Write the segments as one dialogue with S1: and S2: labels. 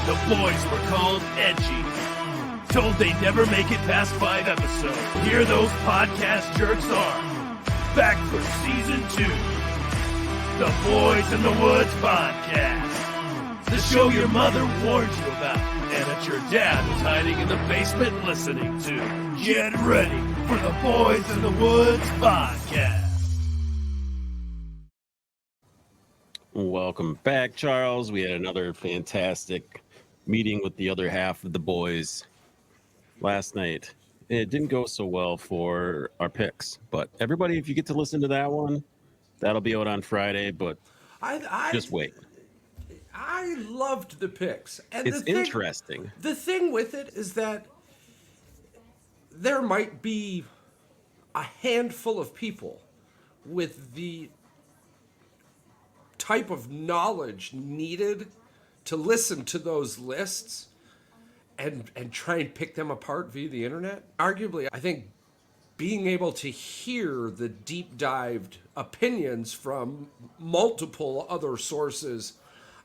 S1: The boys were called edgy. Told they'd never make it past 5 episodes. Here those podcast jerks are. Back for season 2. The Boys in the Woods podcast. The show your mother warned you about and that your dad was hiding in the basement listening to. Get ready for the Boys in the Woods podcast.
S2: Welcome back, Charles. We had another fantastic meeting with the other half of the boys last night. It didn't go so well for our picks, but everybody, if you get to listen to that one, that'll be out on Friday, but just wait.
S3: I loved the picks. And
S2: it's interesting.
S3: The thing with it is that there might be a handful of people with the type of knowledge needed to listen to those lists and try and pick them apart via the internet. Arguably, I think being able to hear the deep dived opinions from multiple other sources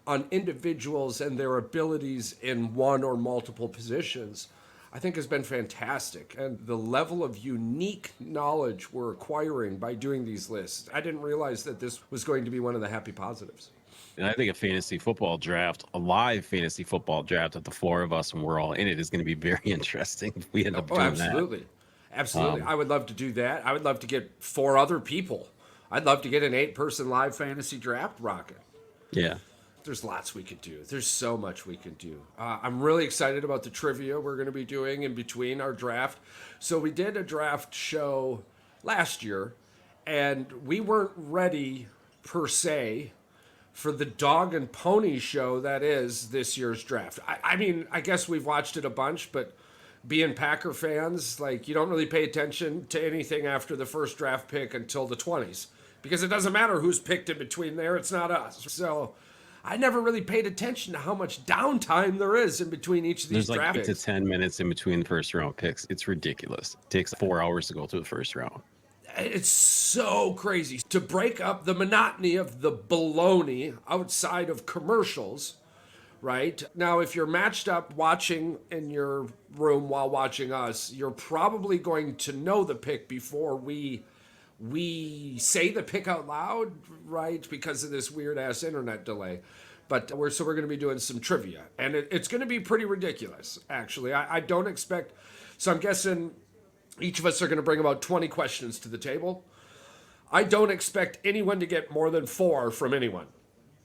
S3: on individuals and their abilities in one or multiple positions, I think has been fantastic. And the level of unique knowledge we're acquiring by doing these lists, I didn't realize that this was going to be one of the happy positives.
S2: And I think a fantasy football draft, a live fantasy football draft of the four of us when we're all in it is going to be very interesting if we end up doing
S3: absolutely.
S2: that.
S3: Absolutely. I would love to do that. I would love to get 4 other people. I'd love to get an 8-person live fantasy draft rocket.
S2: Yeah.
S3: There's lots we could do. There's so much we could do. I'm really excited about the trivia we're going to be doing in between our draft. So we did a draft show last year, and we weren't ready, per se, for the dog and pony show that is this year's draft. I mean, I guess we've watched it a bunch, but being Packer fans, like, you don't really pay attention to anything after the first draft pick until the 20s. Because it doesn't matter who's picked in between there, it's not us. So I never really paid attention to how much downtime there is in between each of these draft picks.
S2: There's like 8 to 10 minutes in between the first round picks. It's ridiculous. It takes 4 hours to go through the first round.
S3: It's so crazy to break up the monotony of the baloney outside of commercials, right? Now, if you're matched up watching in your room while watching us, you're probably going to know the pick before we say the pick out loud, right? Because of this weird ass internet delay. But we're going to be doing some trivia, and it's going to be pretty ridiculous, actually. I don't expect, so I'm guessing each of us are going to bring about 20 questions to the table. I don't expect anyone to get more than 4 from anyone.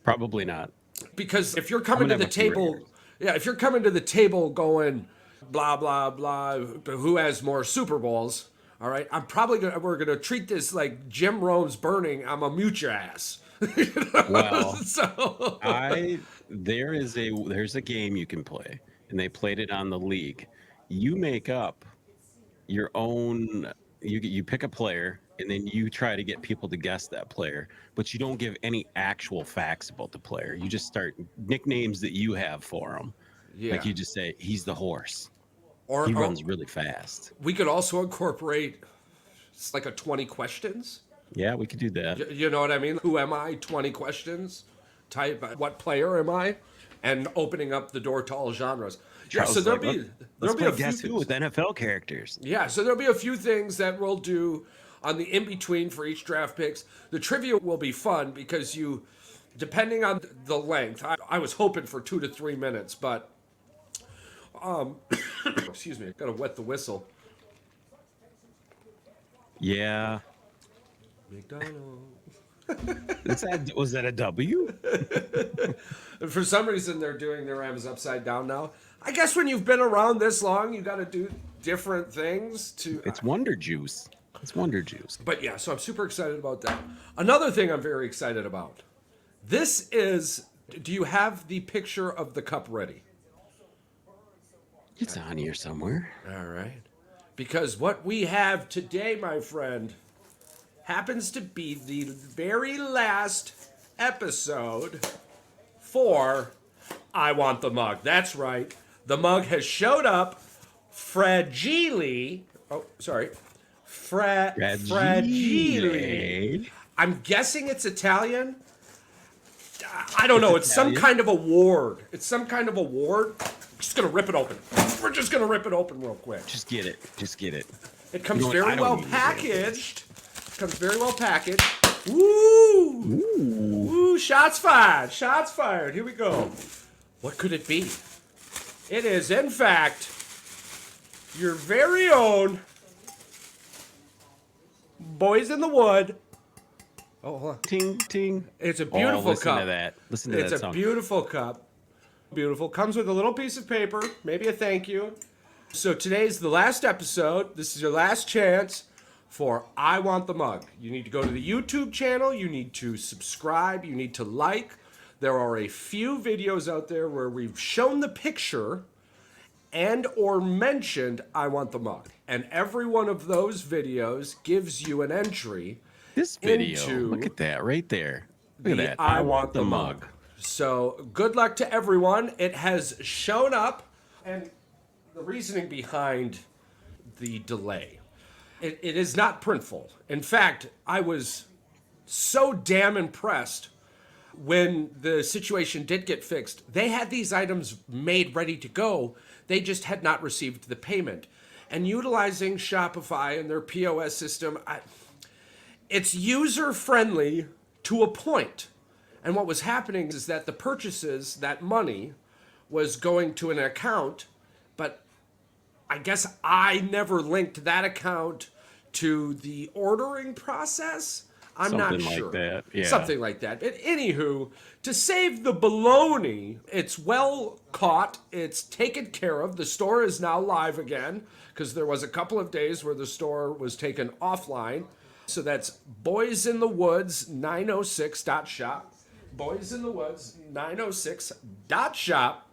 S2: Probably not.
S3: Because if you're coming to the table, if you're coming to the table going blah, blah, blah, who has more Super Bowls, all right, we're going to treat this like Jim Rome's burning. I'm going to mute your ass.
S2: Well, there's a game you can play, and they played it on the league. You make up your own, you pick a player, and then you try to get people to guess that player, but you don't give any actual facts about the player. You just start nicknames that you have for him. Yeah. Like you just say, he's the horse. Or he runs really fast.
S3: We could also incorporate like a 20 questions.
S2: Yeah, we could do that.
S3: You know what I mean? Who am I? 20 questions. Type, what player am I? And opening up the door to all genres. Yeah, so there'll be a
S2: guess who with NFL characters.
S3: Yeah, so there'll be a few things that we'll do on the in-between for each draft picks. The trivia will be fun because depending on the length, I was hoping for 2 to 3 minutes, but excuse me, gotta wet the whistle.
S2: Yeah.
S3: McDonald's.
S2: Was that a W?
S3: For some reason, they're doing their M's upside down now. I guess when you've been around this long, you got to do different things to.
S2: It's Wonder Juice. It's Wonder Juice.
S3: But yeah, so I'm super excited about that. Another thing I'm very excited about. This is. Do you have the picture of the cup ready?
S2: It's on here somewhere.
S3: All right. Because what we have today, my friend, happens to be the very last episode for I Want the Mug. That's right. The mug has showed up fragile. Oh, sorry. Fragile. I'm guessing it's Italian. I don't know. It's some
S2: Italian?
S3: kind of award. It's some kind of award. Just gonna rip it open. We're just gonna rip it open real quick.
S2: Just get it. Just get it.
S3: It comes
S2: You know what? I
S3: very
S2: don't
S3: well
S2: need to
S3: packaged. Comes very well packaged. Woo! Ooh, shots fired. Shots fired. Here we go. What could it be? It is, in fact, your very own Boys in the Wood. Oh, hold on.
S2: Ting, ting.
S3: It's a beautiful
S2: listen
S3: cup.
S2: to that. Listen to
S3: It's
S2: that
S3: a
S2: song.
S3: beautiful cup. Beautiful. Comes with a little piece of paper, maybe a thank you. So today's the last episode. This is your last chance for I Want the Mug. You need to go to the YouTube channel. You need to subscribe. You need to like. There are a few videos out there where we've shown the picture and or mentioned I Want the Mug. And every one of those videos gives you an entry
S2: This video.
S3: into
S2: Look at that right there. Look at
S3: the
S2: that.
S3: I Want the Mug. So good luck to everyone. It has shown up, and the reasoning behind the delay. It is not printful. In fact, I was so damn impressed when the situation did get fixed. They had these items made ready to go. They just had not received the payment. And utilizing Shopify and their POS system, it's user-friendly to a point. And what was happening is that the purchases, that money, was going to an account, but I guess I never linked that account to the ordering process. I'm not
S2: Something
S3: sure.
S2: like that, yeah.
S3: Something like that. But anywho, to save the baloney, it's well caught. It's taken care of. The store is now live again because there was a couple of days where the store was taken offline. So that's Boys in the Woods 906.shop. Boys in the Woods 906.shop.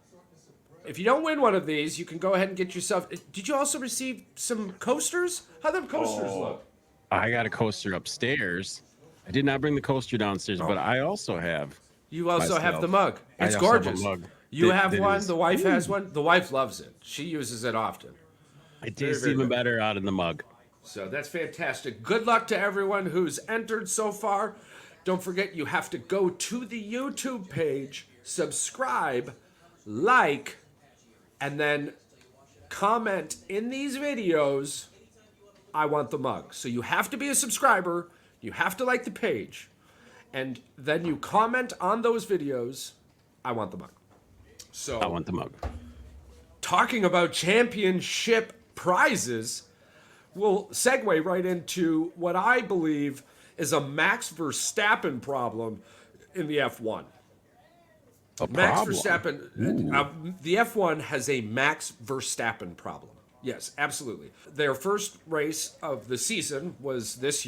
S3: If you don't win one of these, you can go ahead and get yourself. Did you also receive some coasters? How them coasters look?
S2: I got a coaster upstairs. I did not bring the coaster downstairs, but I also have.
S3: You also have
S2: myself.
S3: the mug.
S2: I
S3: It's
S2: also have a
S3: gorgeous.
S2: mug
S3: You
S2: that-
S3: have
S2: that
S3: one.
S2: is-
S3: The wife has one. The wife loves it. She uses it often.
S2: It tastes
S3: very
S2: even
S3: good.
S2: better out in the mug.
S3: So that's fantastic. Good luck to everyone who's entered so far. Don't forget, you have to go to the YouTube page, subscribe, like, and then comment in these videos, I want the mug. So you have to be a subscriber, you have to like the page, and then you comment on those videos, I want the mug. So
S2: I want the mug.
S3: talking about championship prizes, we'll segue right into what I believe is a Max Verstappen problem in the F1.
S2: A
S3: Max
S2: problem.
S3: Verstappen, the F1 has a Max Verstappen problem. Yes, absolutely. Their first race of the season was this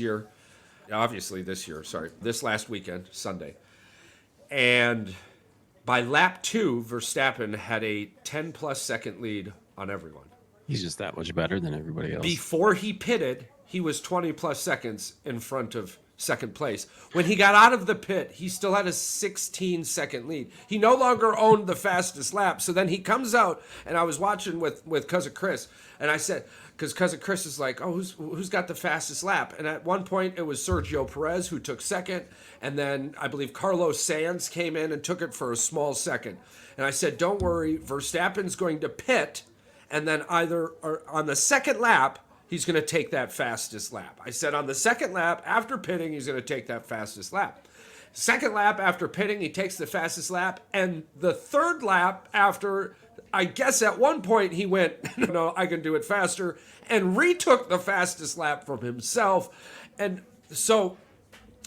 S3: last weekend, Sunday. And by lap 2, Verstappen had a 10-plus second lead on everyone.
S2: He's just that much better than everybody else.
S3: Before he pitted, he was 20-plus seconds in front of second place. When he got out of the pit, he still had a 16-second lead. He no longer owned the fastest lap. So then he comes out, and I was watching with Cousin Chris, and I said, because Cousin Chris is like, oh, who's got the fastest lap? And at one point, it was Sergio Perez who took second, and then I believe Carlos Sainz came in and took it for a small second. And I said, don't worry, Verstappen's going to pit, and then either or on the second lap, he's going to take that fastest lap. I said on the second lap, after pitting, he's going to take that fastest lap. Second lap after pitting, he takes the fastest lap. And the third lap after, I guess at one point he went, no, I can do it faster, and retook the fastest lap from himself. And so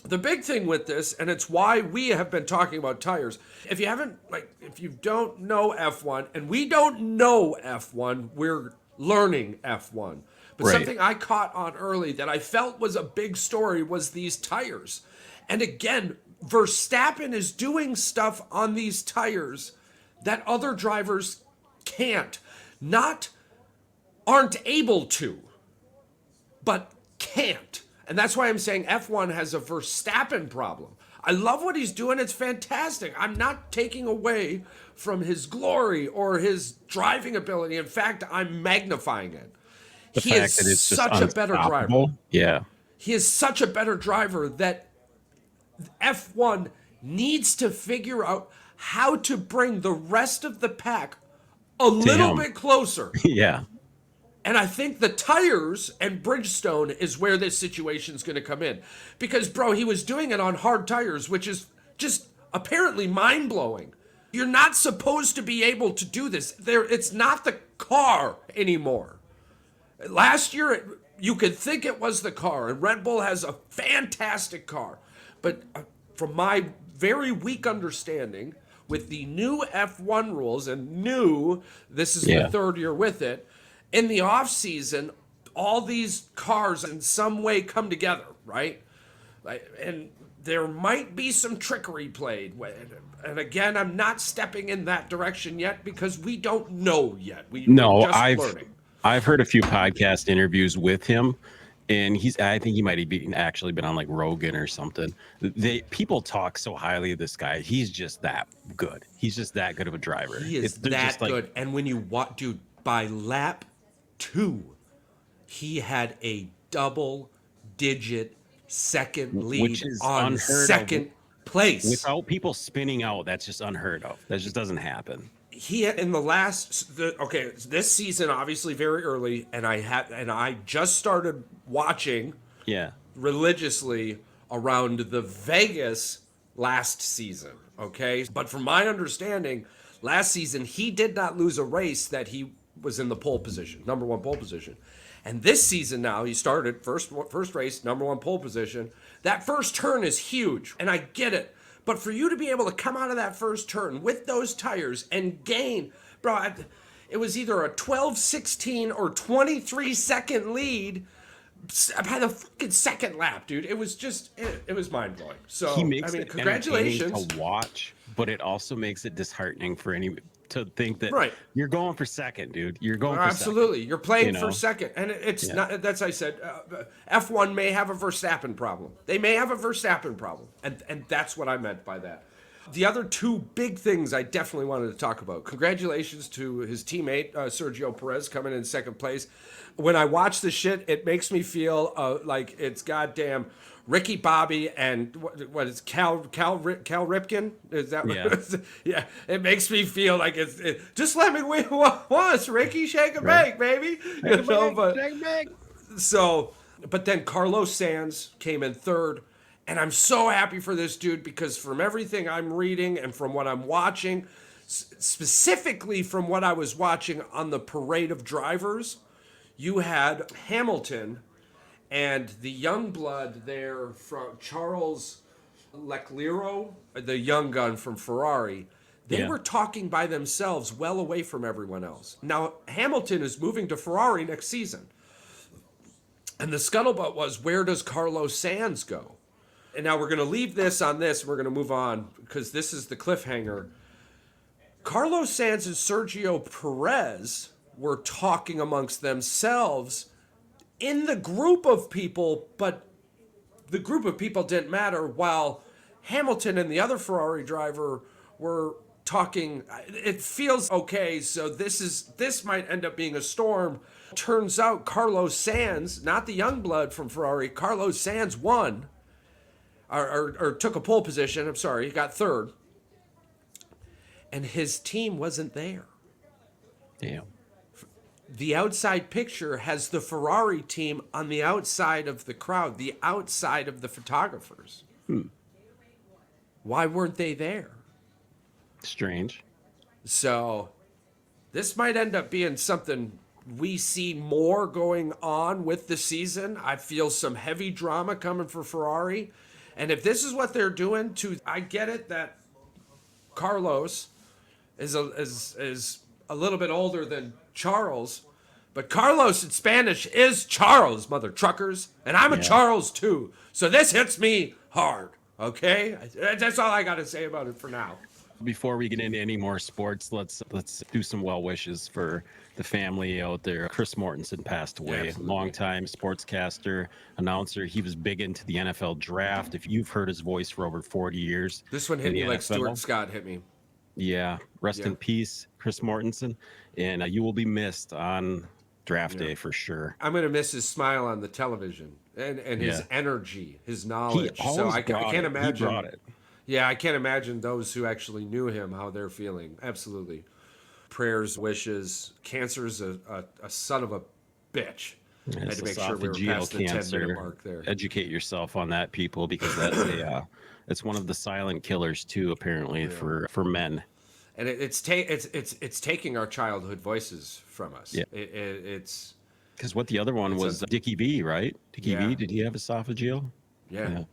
S3: the big thing with this, and it's why we have been talking about tires, if you don't know F1, and we don't know F1, we're learning F1. But
S2: Right.
S3: something I caught on early that I felt was a big story was these tires. And again, Verstappen is doing stuff on these tires that other drivers can't. Aren't able to, but can't. And that's why I'm saying F1 has a Verstappen problem. I love what he's doing. It's fantastic. I'm not taking away from his glory or his driving ability. In fact, I'm magnifying it. He is
S2: that it's just
S3: such a better driver.
S2: unstoppable. Yeah.
S3: He is such a better driver that F1 needs to figure out how to bring the rest of the pack a little bit closer.
S2: Yeah.
S3: And I think the tires and Bridgestone is where this situation's going to come in. Because, bro, he was doing it on hard tires, which is just apparently mind-blowing. You're not supposed to be able to do this. It's not the car anymore. Last year, you could think it was the car, and Red Bull has a fantastic car. But from my very weak understanding, with the new F1 rules, and this is the third year with it, in the off season, all these cars in some way come together, right? And there might be some trickery played. And again, I'm not stepping in that direction yet because we don't know yet. We're just learning.
S2: I've heard a few podcast interviews with him, and I think he might have actually been on like Rogan or something. People talk so highly of this guy. He's just that good. He's just that good of a driver.
S3: He is that good. And when you watch, dude, by lap 2, he had a double-digit second lead on second place.
S2: Without people spinning out, that's just unheard of. That just doesn't happen.
S3: He in this season obviously very early, and I just started watching religiously around the Vegas last season. Okay, but from my understanding, last season he did not lose a race that he was in the pole position, number 1 pole position. And this season now, he started first race, number 1 pole position. That first turn is huge, and I get it. But for you to be able to come out of that first turn with those tires and gain, bro, it was either a 12, 16, or 23-second lead by the fucking second lap, dude. It was just, it was mind-blowing. So,
S2: he makes it
S3: congratulations.
S2: To watch, but it also makes it disheartening for to think that you're going for second, dude. You're going for
S3: absolutely
S2: second.
S3: You're playing for second, and it's not. That's I said. F1 may have a Verstappen problem. They may have a Verstappen problem, and that's what I meant by that. The other 2 big things I definitely wanted to talk about. Congratulations to his teammate Sergio Perez coming in second place. When I watch this shit, it makes me feel like it's goddamn Ricky Bobby and what is Cal Ripken? Is that what yeah, it makes me feel like just let me win once, Ricky, shake a bake, baby. Shake a bake. So, but then Carlos Sainz came in third, and I'm so happy for this dude because from everything I'm reading and from what I'm watching, specifically from what I was watching on the parade of drivers, you had Hamilton and the young blood there from Charles Leclerc, the young gun from Ferrari. They were talking by themselves well away from everyone else. Now, Hamilton is moving to Ferrari next season. And the scuttlebutt was, where does Carlos Sainz go? And now we're going to leave this on this. We're going to move on because this is the cliffhanger. Carlos Sainz and Sergio Perez were talking amongst themselves in the group of people, but the group of people didn't matter, while Hamilton and the other Ferrari driver were talking. It feels okay, so this might end up being a storm. Turns out Carlos Sainz, not the young blood from Ferrari, Carlos Sainz won, or took a pole position. I'm sorry, he got third. And his team wasn't there.
S2: Damn.
S3: The outside picture has the Ferrari team on the outside of the crowd, the outside of the photographers. Why weren't they there?
S2: Strange.
S3: So this might end up being something we see more going on with the season. I feel some heavy drama coming for Ferrari. And if this is what they're doing I get it that Carlos is a little bit older than Charles, but Carlos in Spanish is Charles, mother truckers, and I'm a Charles too. So this hits me hard, okay? That's all I got to say about it for now.
S2: Before we get into any more sports, let's do some well wishes for the family out there. Chris Mortensen passed away, longtime sportscaster, announcer. He was big into the NFL draft. If you've heard his voice for over 40 years.
S3: This one hit me like Stuart Scott hit me.
S2: Yeah, rest in peace, Chris Mortensen. And you will be missed on draft day for sure.
S3: I'm going to miss his smile on the television and his energy, his knowledge. So I can't imagine.
S2: He brought it.
S3: Yeah, I can't imagine those who actually knew him, how they're feeling. Absolutely. Prayers, wishes. Cancer's a son of a bitch. I had
S2: It's
S3: to make sure we were
S2: esophageal
S3: past the 10-minute
S2: cancer.
S3: mark there.
S2: Educate yourself on that, people, because that's it's one of the silent killers too, apparently, for men.
S3: And it's taking our childhood voices from us.
S2: Yeah.
S3: It's
S2: Because what the other one was Dickie V, right? Dickie V, did he have esophageal?
S3: Yeah.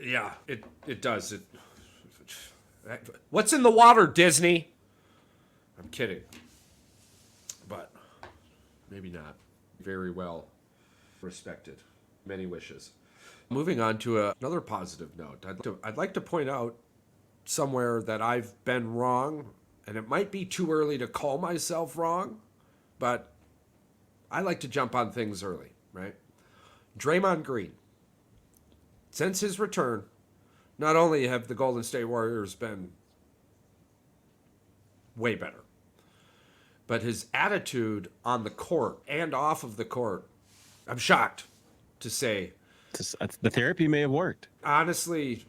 S3: Yeah, it does. What's in the water, Disney? I'm kidding. But maybe not. Very well respected. Many wishes. Moving on to another positive note. I'd like to point out somewhere that I've been wrong, and it might be too early to call myself wrong, but I like to jump on things early, right? Draymond Green. Since his return, not only have the Golden State Warriors been way better, but his attitude on the court and off of the court, I'm shocked to say.
S2: The therapy may have worked.
S3: Honestly,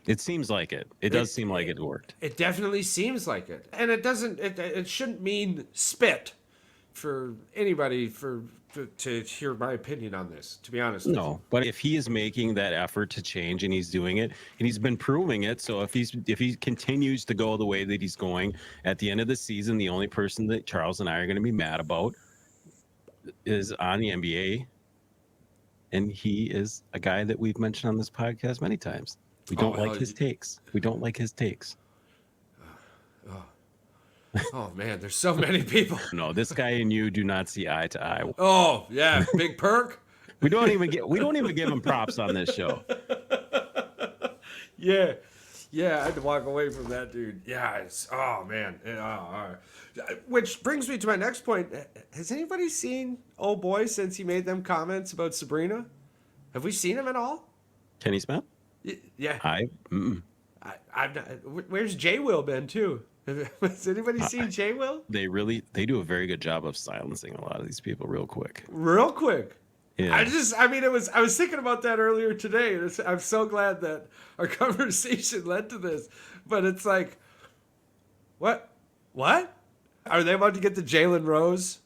S2: it seems like it. It does seem like it worked.
S3: It definitely seems like it. And it doesn't, it shouldn't mean spit for anybody to hear my opinion on this, to be honest.
S2: No, but if he is making that effort to change and he's doing it and he's been proving it, so if he continues to go the way that he's going at the end of the season, the only person that Charles and I are going to be mad about is on the NBA, and he is a guy that we've mentioned on this podcast many times. We don't like his takes. We don't like his takes.
S3: Oh man, there's so many people.
S2: No, this guy and you do not see eye to eye.
S3: Oh yeah, Big Perk.
S2: we don't even give him props on this show.
S3: Yeah, I had to walk away from that dude. Yeah, oh man. Which brings me to my next point. Has anybody seen old boy since he made them comments about Sabrina? Have we seen him at all?
S2: Kenny Smith?
S3: Yeah.
S2: I've
S3: not. Where's J Will been too? Has anybody seen J Will?
S2: They do a very good job of silencing a lot of these people real quick.
S3: Real quick.
S2: Yeah.
S3: I was thinking about that earlier today. I'm so glad that our conversation led to this. But it's like, what? Are they about to get the Jalen Rose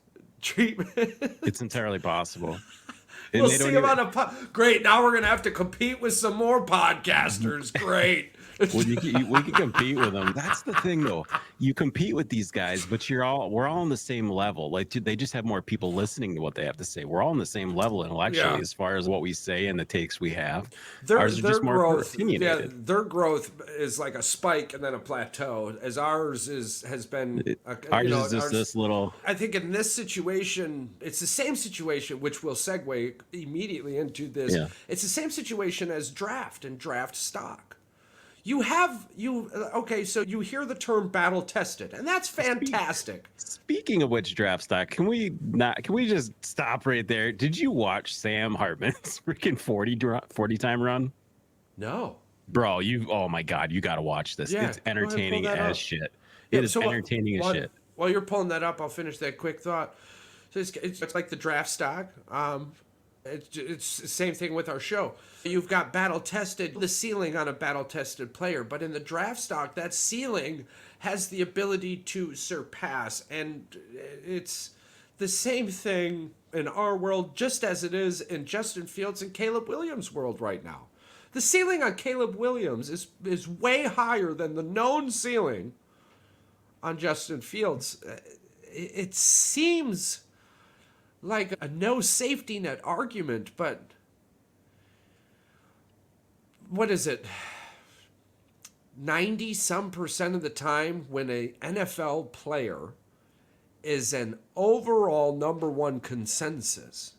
S3: treatment?
S2: It's entirely possible.
S3: We'll see him on a great. Now we're gonna have to compete with some more podcasters. Great.
S2: Well, we can compete with them. That's the thing, though. You compete with these guys, but we're all on the same level. Like they just have more people listening to what they have to say. We're all on the same level intellectually as far as what we say and the takes we have. Ours are just more opinionated.
S3: Yeah, their growth is like a spike and then a plateau. As ours has been.
S2: This little.
S3: I think in this situation, it's the same situation, which will segue immediately into this.
S2: Yeah.
S3: It's the same situation as draft and draft stock. So you hear the term battle tested, and that's fantastic.
S2: Speaking of which, draft stock, can we just stop right there? Did you watch Sam Hartman's freaking 40 time run?
S3: No.
S2: Bro, oh my God, you got to watch this.
S3: Yeah,
S2: it's entertaining as shit. It is entertaining as shit.
S3: While you're pulling that up, I'll finish that quick thought. So it's like the draft stock. It's the same thing with our show. You've got battle tested, the ceiling on a battle tested player, but in the draft stock, that ceiling has the ability to surpass. And it's the same thing in our world, just as it is in Justin Fields and Caleb Williams' world right now. The ceiling on Caleb Williams is way higher than the known ceiling on Justin Fields. It seems like a no safety net argument, but what is it? 90% of the time when a NFL player is an overall number one consensus,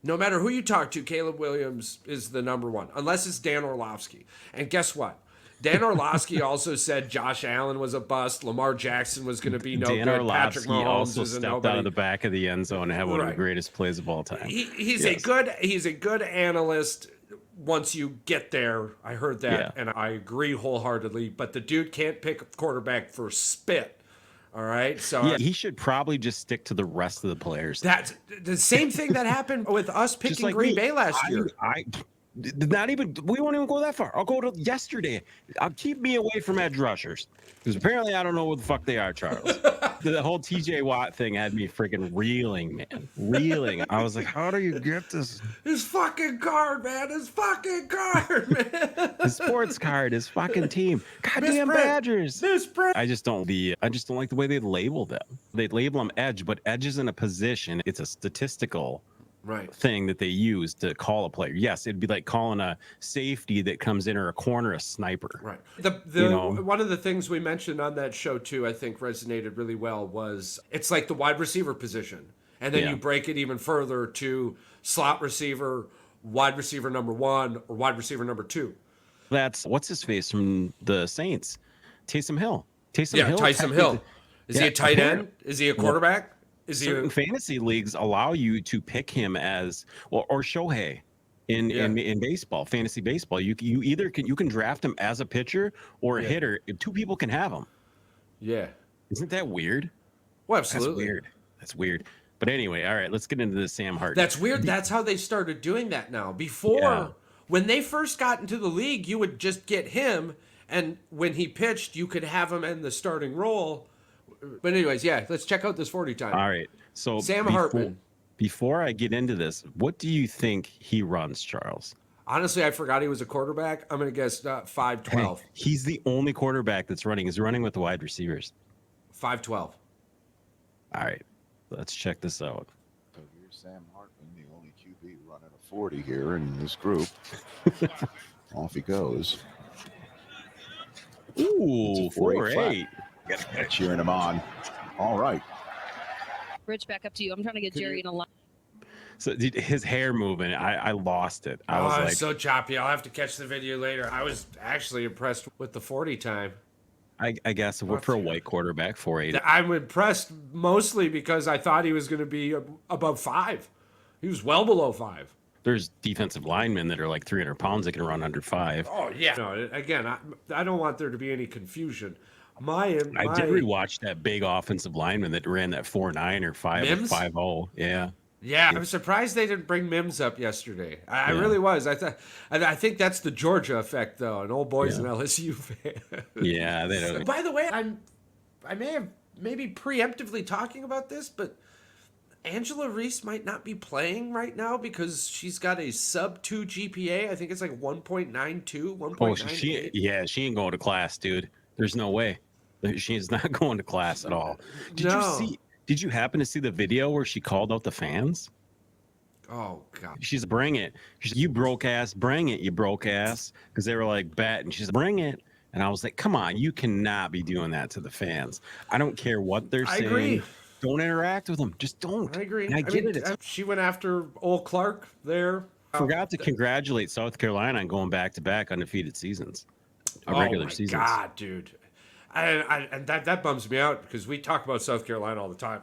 S3: no matter who you talk to, Caleb Williams is the number one, unless it's Dan Orlovsky. And guess what? Dan Orlovsky also said Josh Allen was a bust. Lamar Jackson was going to be no
S2: Dan
S3: good.
S2: Orlovsky
S3: Patrick Mahomes
S2: also
S3: is a
S2: stepped
S3: nobody.
S2: out of the back of the end zone and had one of the greatest plays of all time.
S3: He's a good analyst. Once you get there, I heard that, and I agree wholeheartedly. But the dude can't pick a quarterback for spit. All right, so
S2: he should probably just stick to the rest of the players.
S3: That's the same thing that happened with us picking Green Bay last year.
S2: Not even, we won't even go that far. I'll go to yesterday. I'll keep me away from edge rushers because apparently I don't know what the fuck they are, Charles. The whole TJ Watt thing had me freaking reeling, man. Reeling. I was like, how do you get this?
S3: His fucking card, man. His fucking card, man.
S2: His sports card, his fucking team. Goddamn
S3: Misprint.
S2: Badgers.
S3: Misprint.
S2: I just don't like the way they label them. They label them edge, but edge isn't a position. It's a statistical thing that they use to call a player. Yes, it'd be like calling a safety that comes in or a corner a sniper.
S3: Right. One of the things we mentioned on that show too, I think resonated really well was it's like the wide receiver position. And then you break it even further to slot receiver, wide receiver number 1, or wide receiver number 2.
S2: That's what's his face from the Saints, Taysom Hill. Taysom
S3: Hill. Is he a tight end? Is he a quarterback?
S2: Certain fantasy leagues allow you to pick him as or Shohei in baseball, fantasy baseball. You can draft him as a pitcher or a hitter. Two people can have him. Yeah. Isn't that weird?
S3: Well, absolutely.
S2: That's weird. But anyway, all right, let's get into the Sam Hart.
S3: That's weird. That's how they started doing that now. Before, when they first got into the league, you would just get him, and when he pitched, you could have him in the starting role. But anyways, let's check out this 40 time.
S2: All right. So
S3: Sam Hartman.
S2: Before I get into this, what do you think he runs, Charles?
S3: Honestly, I forgot he was a quarterback. I'm going to guess 5'12".
S2: He's the only quarterback that's running. He's running with the wide receivers.
S3: 5'12".
S2: All right. Let's check this out.
S4: So here's Sam Hartman, the only QB running a 40 here in this group. Off he goes.
S2: Ooh, 4.8.
S4: Cheering him on. All right.
S5: Rich, back up to you. I'm trying to get Jerry in a line.
S2: So his hair moving, I lost it. I was like,
S3: so choppy. I'll have to catch the video later. I was actually impressed with the 40 time.
S2: I guess for a white quarterback, 4.8.
S3: I'm impressed mostly because I thought he was going to be above 5. He was well below 5.
S2: There's defensive linemen that are like 300 pounds that can run under 5.
S3: Oh, yeah. No, again, I don't want there to be any confusion. I
S2: did rewatch that big offensive lineman that ran that 4.9 or 5 or 5.0. Yeah.
S3: Yeah, I'm surprised they didn't bring Mims up yesterday. I really was. I think that's the Georgia effect, though. An old boys and LSU fan.
S2: Yeah, they don't.
S3: By the way, I may have maybe preemptively talking about this, but Angela Reese might not be playing right now because she's got a sub 2 GPA. I think it's like 1.92, 1.98.
S2: She ain't going to class, dude. There's no way. She is not going to class at all. Did you happen to see the video where she called out the fans?
S3: Oh, God.
S2: She's bring it. She's you broke ass, bring it, you broke ass. Because they were like, bet. And she's bring it. And I was like, come on, you cannot be doing that to the fans. I don't care what they're saying. I agree. Don't interact with them. Just don't.
S3: I agree.
S2: And I get it.
S3: She went after old Clark there.
S2: Forgot to congratulate South Carolina on going back-to-back undefeated seasons. Regular seasons.
S3: Oh, my God, dude. And that bums me out because we talk about South Carolina all the time.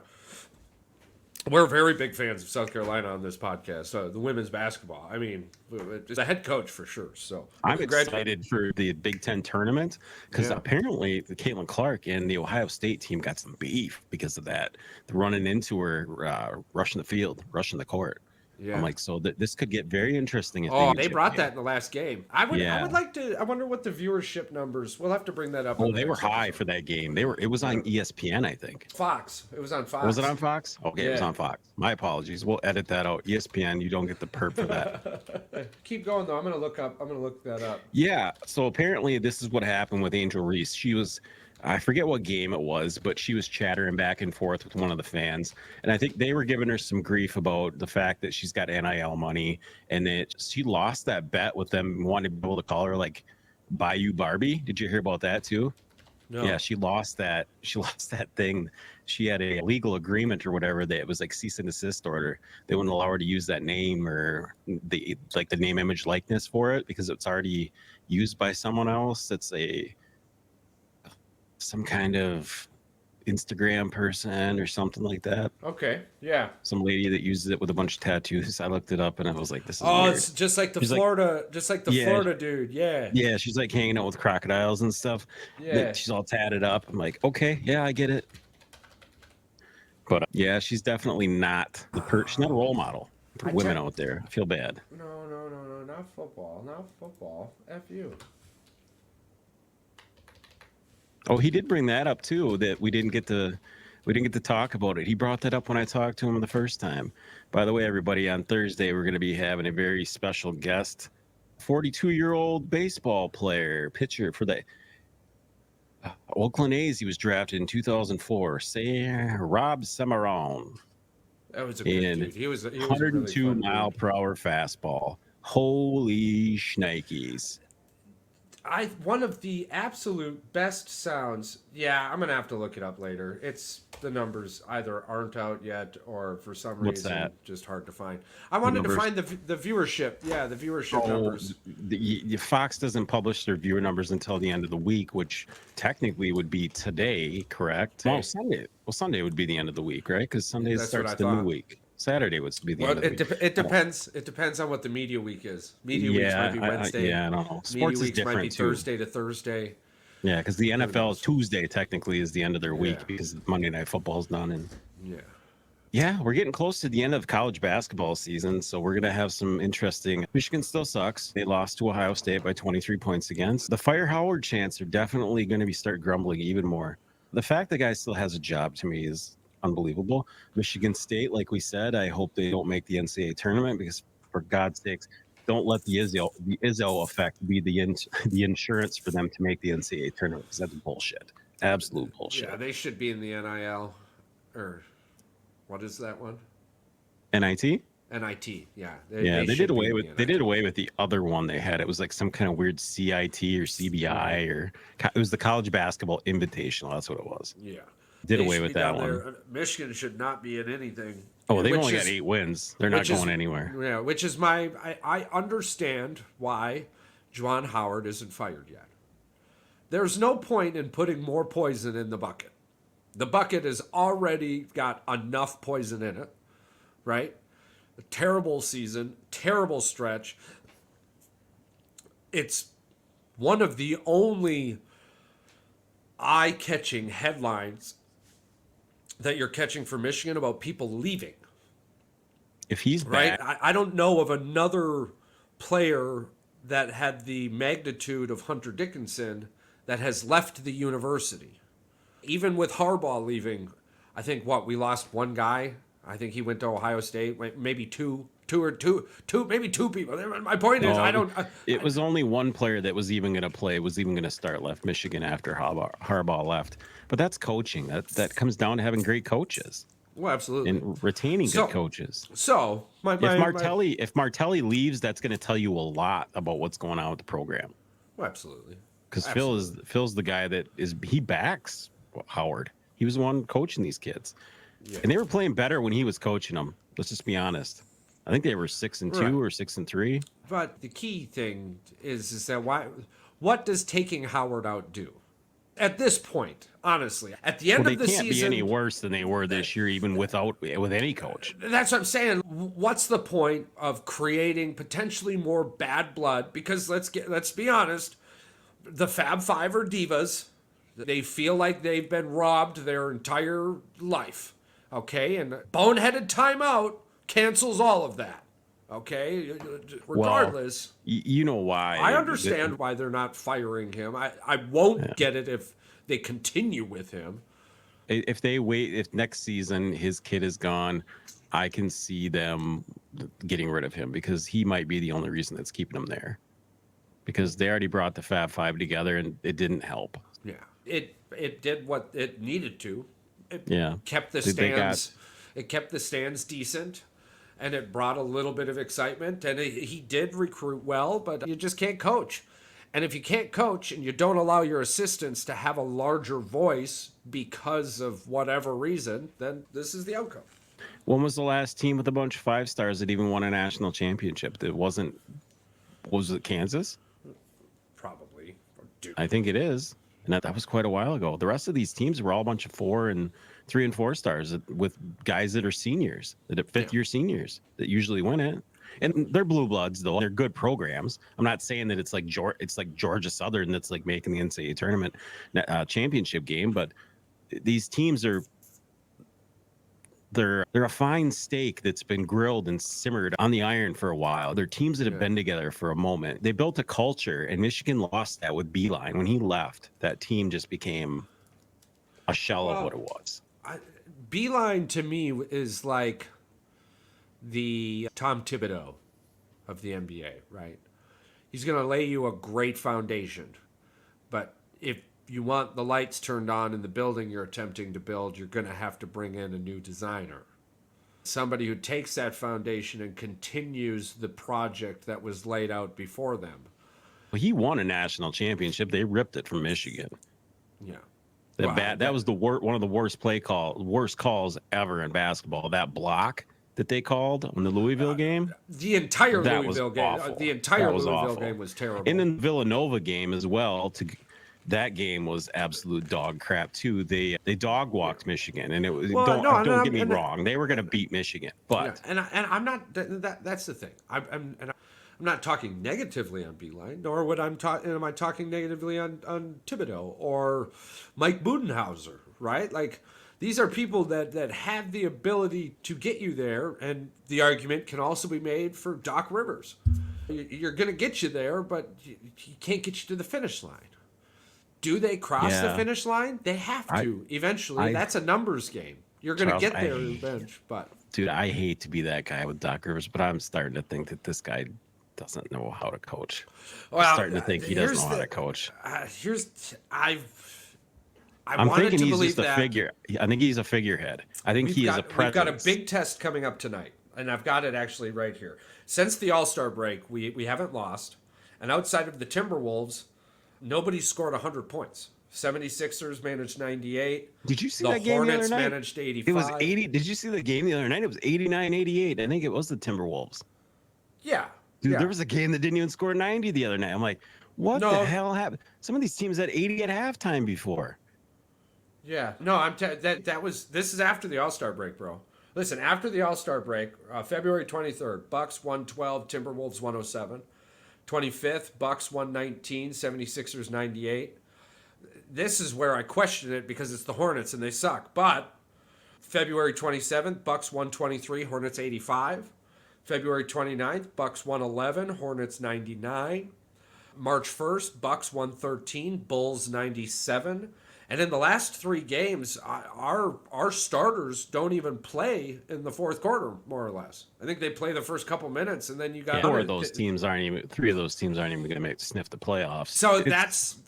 S3: We're very big fans of South Carolina on this podcast. The women's basketball. I mean, the head coach for sure. So
S2: I'm excited for the Big Ten tournament because apparently the Caitlin Clark and the Ohio State team got some beef because of that. They're running into her, rushing the field, rushing the court. Yeah. I'm like, so this could get very interesting.
S3: They brought that in the last game. I would like to. I wonder what the viewership numbers. We'll have to bring that up.
S2: Oh, they were high for that game. It was on ESPN, I think.
S3: Fox. It was on Fox.
S2: Was it on Fox? Okay, It was on Fox. My apologies. We'll edit that out. ESPN, you don't get the perp for that.
S3: Keep going though. I'm gonna look that up.
S2: Yeah. So apparently, this is what happened with Angel Reese. She was. I forget what game it was, but she was chattering back and forth with one of the fans. And I think they were giving her some grief about the fact that she's got NIL money and that she lost that bet with them wanting to be able to call her like Bayou Barbie. Did you hear about that too? No. Yeah, she lost that. She lost that thing. She had a legal agreement or whatever that it was like cease and desist order. They wouldn't allow her to use that name or the name, image, likeness for it because it's already used by someone else. It's some kind of Instagram person or something like that.
S3: Okay, yeah.
S2: Some lady that uses it with a bunch of tattoos. I looked it up and I was like, this is weird.
S3: It's just like the Florida dude. Yeah.
S2: Yeah, she's like hanging out with crocodiles and stuff. Yeah. She's all tatted up. I'm like, okay, yeah, I get it. But yeah, she's definitely not she's not a role model for women out there. I feel bad.
S3: No, not football. Not football. F you.
S2: Oh, he did bring that up too. That we didn't get to talk about it. He brought that up when I talked to him the first time. By the way, everybody, on Thursday we're going to be having a very special guest, 42-year-old baseball player, pitcher for the Oakland A's. He was drafted in 2004. Say Rob Cimarron.
S3: That was a good
S2: And
S3: dude. He was a really
S2: 102
S3: fun
S2: mile
S3: dude.
S2: per hour fastball. Holy shnikes.
S3: One of the absolute best sounds. Yeah, I'm gonna have to look it up later. It's the numbers either aren't out yet or for some
S2: What's
S3: reason
S2: that?
S3: just hard to find. I wanted to
S2: numbers?
S3: find the viewership. Yeah, the viewership numbers.
S2: The Fox doesn't publish their viewer numbers until the end of the week, which technically would be today, correct? Well, Sunday. Well, Sunday would be the end of the week, right? Because Sunday
S3: That's what
S2: starts
S3: I
S2: the
S3: thought.
S2: new week. Saturday would be the
S3: Well,
S2: end of the week.
S3: it depends. It depends on what the media week is. Media weeks might be Wednesday.
S2: I don't know. Sports
S3: Media
S2: is
S3: weeks
S2: different
S3: might be
S2: too.
S3: Thursday to Thursday.
S2: Yeah, because the NFL
S3: knows?
S2: Tuesday technically is the end of their week
S3: Yeah.
S2: because Monday Night Football is done. And
S3: Yeah.
S2: yeah, we're getting close to the end of college basketball season, so we're gonna have some interesting. Michigan still sucks. They lost to Ohio State by 23 points against. The Fire Howard chants are definitely going to be start grumbling even more. The fact the guy still has a job to me is unbelievable. Michigan State, like we said, I hope they don't make the NCAA tournament because, for God's sakes, don't let the Izzo effect be the insurance for them to make the NCAA tournament because that's bullshit. Absolute bullshit.
S3: Yeah, they should be in the NIL, or what is that one?
S2: NIT?
S3: NIT. Yeah.
S2: They
S3: should
S2: did
S3: be
S2: away
S3: in
S2: with
S3: the
S2: they
S3: NIT.
S2: did away with the other one they had. It was like some kind of weird CIT or CBI or it was the College Basketball Invitational. That's what it was.
S3: Yeah.
S2: Did
S3: They
S2: away
S3: should
S2: with
S3: be
S2: that
S3: down
S2: one.
S3: there. Michigan should not be in anything.
S2: Oh, they've
S3: which
S2: only got
S3: is-
S2: 8 wins. They're not
S3: which is-
S2: going anywhere.
S3: Yeah, which is I understand why Juwan Howard isn't fired yet. There's no point in putting more poison in the bucket. The bucket has already got enough poison in it, right? A terrible season, terrible stretch. It's one of the only eye-catching headlines that you're catching for Michigan about people leaving.
S2: If he's
S3: Right?
S2: back,
S3: I don't know of another player that had the magnitude of Hunter Dickinson that has left the university. Even with Harbaugh leaving, I think we lost one guy. I think he went to Ohio State. Maybe two, maybe two people. My point is,
S2: it was only one player that was even going to play, was even going to start left Michigan after Harbaugh left. But that's coaching. That comes down to having great coaches
S3: Well, absolutely.
S2: and retaining good coaches.
S3: So
S2: If Martelli leaves, that's going to tell you a lot about what's going on with the program.
S3: Well, absolutely.
S2: Because Phil's the guy that he backs Howard. He was the one coaching these kids, and they were playing better when he was coaching them. Let's just be honest. I think they were 6-2 or 6-3.
S3: But the key thing is that what does taking Howard out do? At this point, honestly, at the end
S2: Well,
S3: of
S2: they
S3: the
S2: can't
S3: season,
S2: be any worse than they were this year, even with any coach.
S3: that's what I'm saying. What's the point of creating potentially more bad blood? Because let's be honest, the Fab Five are divas. They feel like they've been robbed their entire life. Okay, and boneheaded timeout cancels all of that. Okay, regardless.
S2: Well, you know why?
S3: I understand why they're not firing him. I won't get it if they continue with him.
S2: If they wait, if next season his kid is gone, I can see them getting rid of him because he might be the only reason that's keeping him there. Because they already brought the Fab Five together and it didn't help.
S3: Yeah, it did what it needed to. It kept the
S2: They
S3: stands. It kept the stands decent, and it brought a little bit of excitement. And he did recruit well, but you just can't coach. And if you can't coach and you don't allow your assistants to have a larger voice because of whatever reason, then this is the outcome.
S2: When was the last team with a bunch of 5-stars that even won a national championship? Was it Kansas?
S3: Probably. Or Duke.
S2: I think it is. And that was quite a while ago. The rest of these teams were all a bunch of 3 and 4 stars with guys that are seniors, that are fifth-year seniors that usually win it. And they're blue bloods, though. They're good programs. I'm not saying that it's like Georgia Southern that's like making the NCAA tournament championship game, but these teams are They're a fine steak that's been grilled and simmered on the iron for a while. They're teams that have been together for a moment. They built a culture, and Michigan lost that with Beeline. When he left, that team just became a shell of what it was.
S3: Beeline to me is like the Tom Thibodeau of the NBA, right? He's going to lay you a great foundation, but if you want the lights turned on in the building you're attempting to build, you're going to have to bring in a new designer. Somebody who takes that foundation and continues the project that was laid out before them.
S2: Well, he won a national championship. They ripped it from Michigan.
S3: Yeah.
S2: That was one of the worst calls ever in basketball. That block that they called in the Louisville game.
S3: The entire Louisville game. The entire Louisville game was terrible.
S2: And then the Villanova game as well. That game was absolute dog crap too. They dog walked Michigan, and it was don't get me wrong, they were going to beat Michigan, but
S3: and I'm not. That's the thing. I'm not talking negatively on Beeline, nor am I talking negatively on Thibodeau or Mike Budenhauser, right? Like these are people that have the ability to get you there, and the argument can also be made for Doc Rivers. You're going to get you there, but he can't get you to the finish line. Do they cross the finish line? They have to eventually. That's a numbers game. You're going to get there eventually. But
S2: dude, I hate to be that guy with Doc Rivers, but I'm starting to think that this guy doesn't know how to coach. I'm starting to think he doesn't know how to coach.
S3: I'm
S2: thinking he's just a figure. I think he's a figurehead. I think he is a presence.
S3: We've got a big test coming up tonight, and I've got it actually right here. Since the All-Star break, we haven't lost, and outside of the Timberwolves, nobody scored 100 points. 76ers managed 98.
S2: Did you see that game the other night?
S3: The Hornets managed 85.
S2: It was 80. Did you see the game the other night? It was 89-88. I think it was the Timberwolves.
S3: Yeah.
S2: Dude, there was a game that didn't even score 90 the other night. I'm like, what the hell happened? Some of these teams had 80 at halftime before.
S3: Yeah. No, this is after the All-Star break, bro. Listen, after the All-Star break, February 23rd, Bucks 112, Timberwolves 107. 25th, Bucks 119, 76ers 98. This is where I question it because it's the Hornets and they suck. But February 27th, Bucks 123, Hornets 85. February 29th, Bucks 111, Hornets 99. March 1st, Bucks 113, Bulls 97. And in the last three games, our starters don't even play in the fourth quarter, more or less. I think they play the first couple minutes, and then you got
S2: three of those teams aren't even going to sniff the playoffs.
S3: So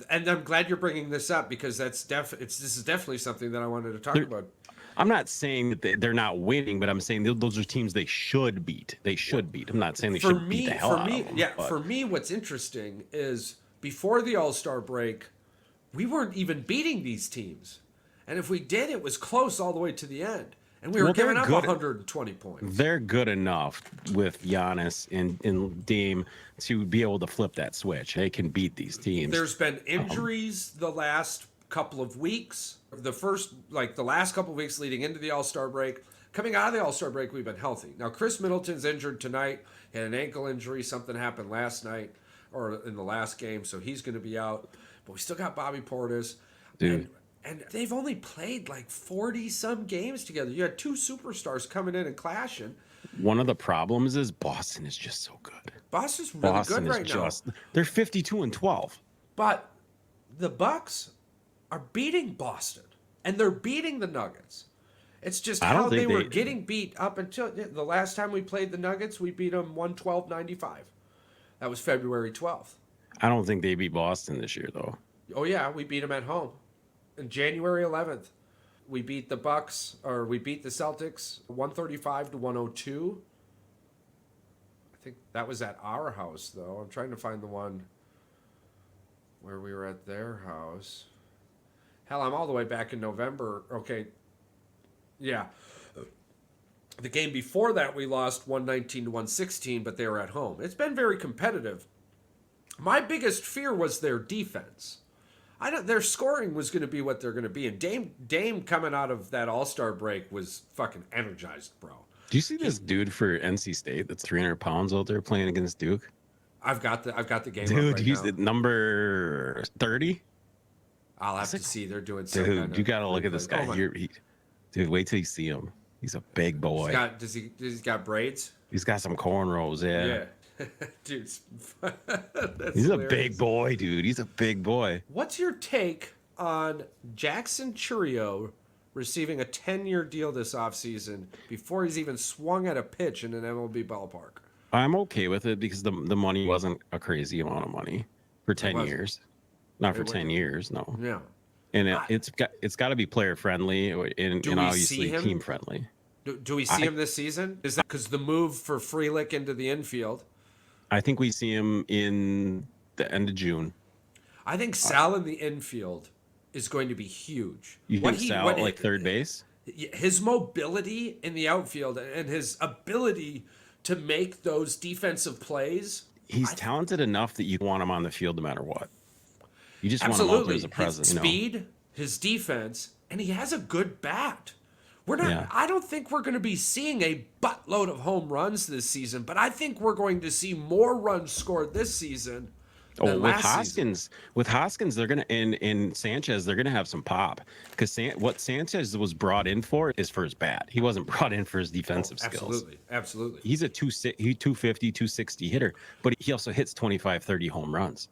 S3: and I'm glad you're bringing this up because this is definitely something that I wanted to talk about.
S2: I'm not saying that they're not winning, but I'm saying those are teams they should beat. They should beat. I'm not saying they should beat the hell out of them.
S3: Yeah, for me, what's interesting is before the All-Star break, we weren't even beating these teams. And if we did, it was close all the way to the end. And we were giving up 120 points.
S2: They're good enough with Giannis and Dame to be able to flip that switch. They can beat these teams.
S3: There's been injuries the last couple of weeks. The last couple of weeks leading into the All-Star break. Coming out of the All-Star break, we've been healthy. Now, Chris Middleton's injured tonight. He had an ankle injury. Something happened last night or in the last game, so he's going to be out. But we still got Bobby Portis.
S2: Dude.
S3: And they've only played like 40-some games together. You had two superstars coming in and clashing.
S2: One of the problems is Boston is just so good.
S3: Boston's really good right now.
S2: They're 52-12.
S3: But the Bucks are beating Boston. And they're beating the Nuggets. It's just how they were getting beat up until the last time we played the Nuggets, we beat them 112-95. That was February 12th.
S2: I don't think they beat Boston this year, though.
S3: Oh, yeah, we beat them at home. On January 11th, we beat the Celtics 135-102. I think that was at our house, though. I'm trying to find the one where we were at their house. Hell, I'm all the way back in November. Okay. Yeah. The game before that, we lost 119-116, but they were at home. It's been very competitive. My biggest fear was their defense. Their scoring was going to be what they're going to be. And Dame coming out of that All-Star break was fucking energized, bro.
S2: Do you see this dude for NC State that's 300 pounds out there playing against Duke?
S3: I've got the game.
S2: Dude,
S3: right
S2: he's
S3: now.
S2: at number 30.
S3: I'll have to see. They're doing some.
S2: Dude, you got to look at this guy.
S3: Oh
S2: Dude, wait till you see him. He's a big boy.
S3: Does he got braids?
S2: He's got some cornrows. Yeah.
S3: Dude,
S2: He's hilarious. A big boy, dude. He's a big boy.
S3: What's your take on Jackson Chourio receiving a 10-year deal this offseason before he's even swung at a pitch in an MLB ballpark?
S2: I'm okay with it because the money wasn't a crazy amount of money for 10 years. Not for 10 years, no.
S3: Yeah.
S2: And it's got to be player friendly and obviously team friendly.
S3: Do we see him this season? Is that because the move for Frelick into the infield?
S2: I think we see him in the end of June.
S3: I think Sal in the infield is going to be huge.
S2: You think Sal like third base?
S3: His mobility in the outfield and his ability to make those defensive plays.
S2: He's talented enough that you want him on the field no matter what. You just want him out there as a presence.
S3: His speed, his defense, and he has a good bat. We're not. Yeah. I don't think we're going to be seeing a buttload of home runs this season, but I think we're going to see more runs scored this season.
S2: With Hoskins, they're gonna and Sanchez, they're gonna have some pop because what Sanchez was brought in for is for his bat. He wasn't brought in for his defensive skills.
S3: Absolutely.
S2: He's a 250, 260 hitter, but he also hits 25, 30 home runs.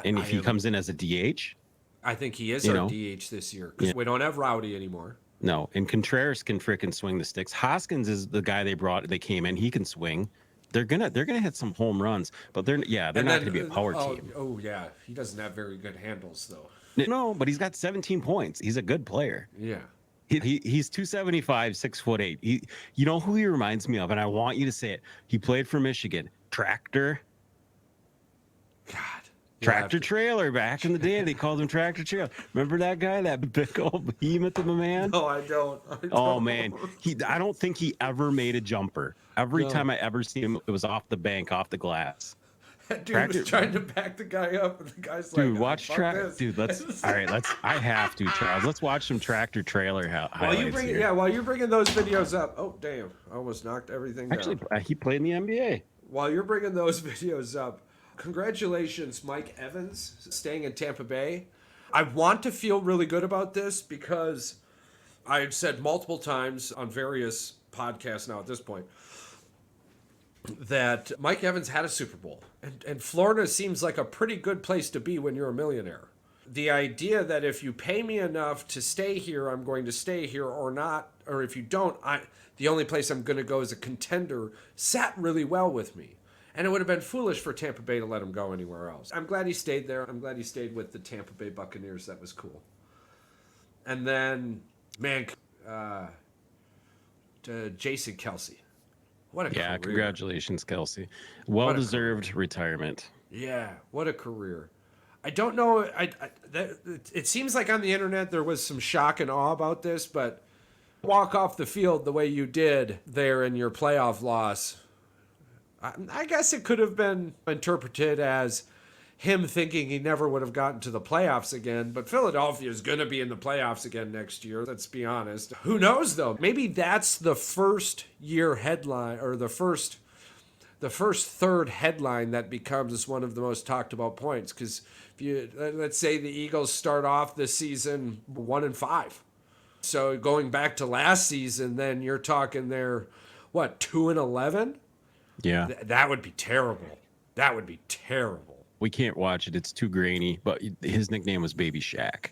S2: And if he comes in as a DH,
S3: I think he is our DH this year because we don't have Rowdy anymore.
S2: No, and Contreras can frickin' swing the sticks. Hoskins is the guy they came in. He can swing. They're gonna hit some home runs, but they're not gonna be a power team.
S3: Oh yeah, he doesn't have very good handles though.
S2: No, but he's got 17 points. He's a good player.
S3: Yeah.
S2: He's 275, 6'8". You know who he reminds me of, and I want you to say it. He played for Michigan. Tractor.
S3: God.
S2: Tractor Trailer back in the day, they called him Tractor Trailer. Remember that guy, that big old behemoth of a man?
S3: No, I don't.
S2: Oh man, I don't think he ever made a jumper. Every time I ever see him, it was off the bank, off the glass.
S3: Dude was trying to back the guy up, and the guy's like,
S2: "Dude, watch Tractor." Dude, I have to, Charles. Let's watch some Tractor Trailer highlights here.
S3: While you're bringing those videos up. Oh damn, I almost knocked everything down.
S2: Actually, he played in the NBA.
S3: While you're bringing those videos up. Congratulations, Mike Evans, staying in Tampa Bay. I want to feel really good about this because I've said multiple times on various podcasts now at this point that Mike Evans had a Super Bowl. And Florida seems like a pretty good place to be when you're a millionaire. The idea that if you pay me enough to stay here, I'm going to stay here or not, or if you don't, the only place I'm going to go as a contender sat really well with me. And it would have been foolish for Tampa Bay to let him go anywhere else. I'm glad he stayed there. I'm glad he stayed with the Tampa Bay Buccaneers. That was cool. And then, man, to Jason Kelce. What a career.
S2: Congratulations, Kelce. Well-deserved retirement.
S3: Yeah, what a career. I don't know. It seems like on the internet there was some shock and awe about this, but walk off the field the way you did there in your playoff loss, I guess it could have been interpreted as him thinking he never would have gotten to the playoffs again, but Philadelphia is going to be in the playoffs again next year. Let's be honest. Who knows, though? Maybe that's the first year headline or the first third headline that becomes one of the most talked about points. Because if let's say the Eagles start off this season 1-5. So going back to last season, then you're talking they're 2-11?
S2: Yeah.
S3: That would be terrible. That would be terrible.
S2: We can't watch it. It's too grainy. But his nickname was Baby Shaq.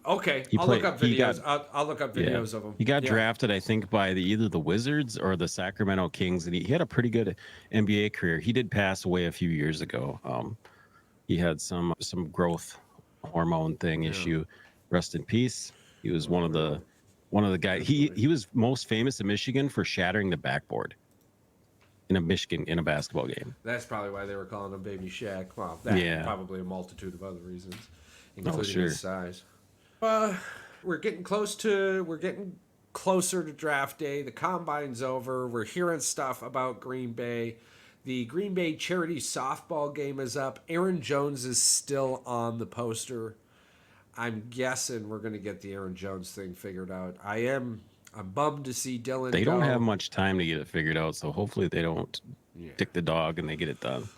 S3: Okay, I'll look up videos. I'll look up videos of him.
S2: He got drafted, I think, by either the Wizards or the Sacramento Kings, and he had a pretty good NBA career. He did pass away a few years ago. He had some growth hormone thing issue. Rest in peace. He was one of the guys. He was most famous in Michigan for shattering the backboard in a basketball game.
S3: That's probably why they were calling him Baby Shaq. Well, probably a multitude of other reasons, including his size. We're getting closer to draft day. The combine's over. We're hearing stuff about Green Bay. The Green Bay charity softball game is up. Aaron Jones is still on the poster. I'm guessing we're going to get the Aaron Jones thing figured out. I'm bummed to see Dylan
S2: They don't have much time to get it figured out, so hopefully they don't tick the dog and they get it done.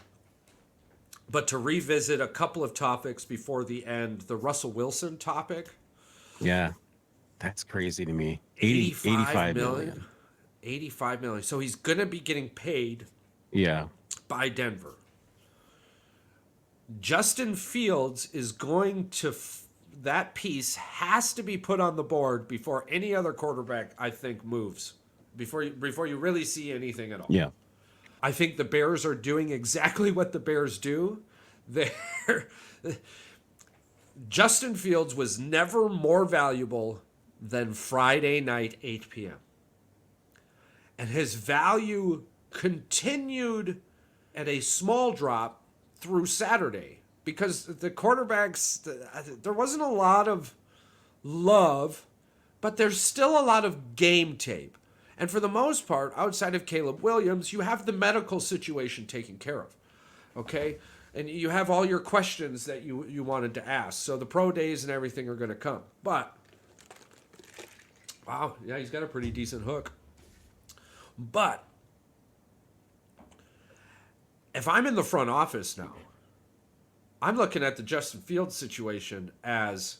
S3: But to revisit a couple of topics before the end, the Russell Wilson topic.
S2: Yeah. That's crazy to me.
S3: 85
S2: million.
S3: 85 million. So he's going to be getting paid
S2: Yeah.
S3: by Denver. Justin Fields is going to that piece has to be put on the board before any other quarterback, I think, moves. Before you really see anything at all.
S2: Yeah.
S3: I think the Bears are doing exactly what the Bears do. Justin Fields was never more valuable than Friday night, 8 p.m. And his value continued at a small drop through Saturday because the quarterbacks, there wasn't a lot of love, but there's still a lot of game tape. And for the most part, outside of Caleb Williams, you have the medical situation taken care of. Okay? And you have all your questions that you wanted to ask. So the pro days and everything are going to come. But, wow, yeah, he's got a pretty decent hook. But, if I'm in the front office now, I'm looking at the Justin Fields situation as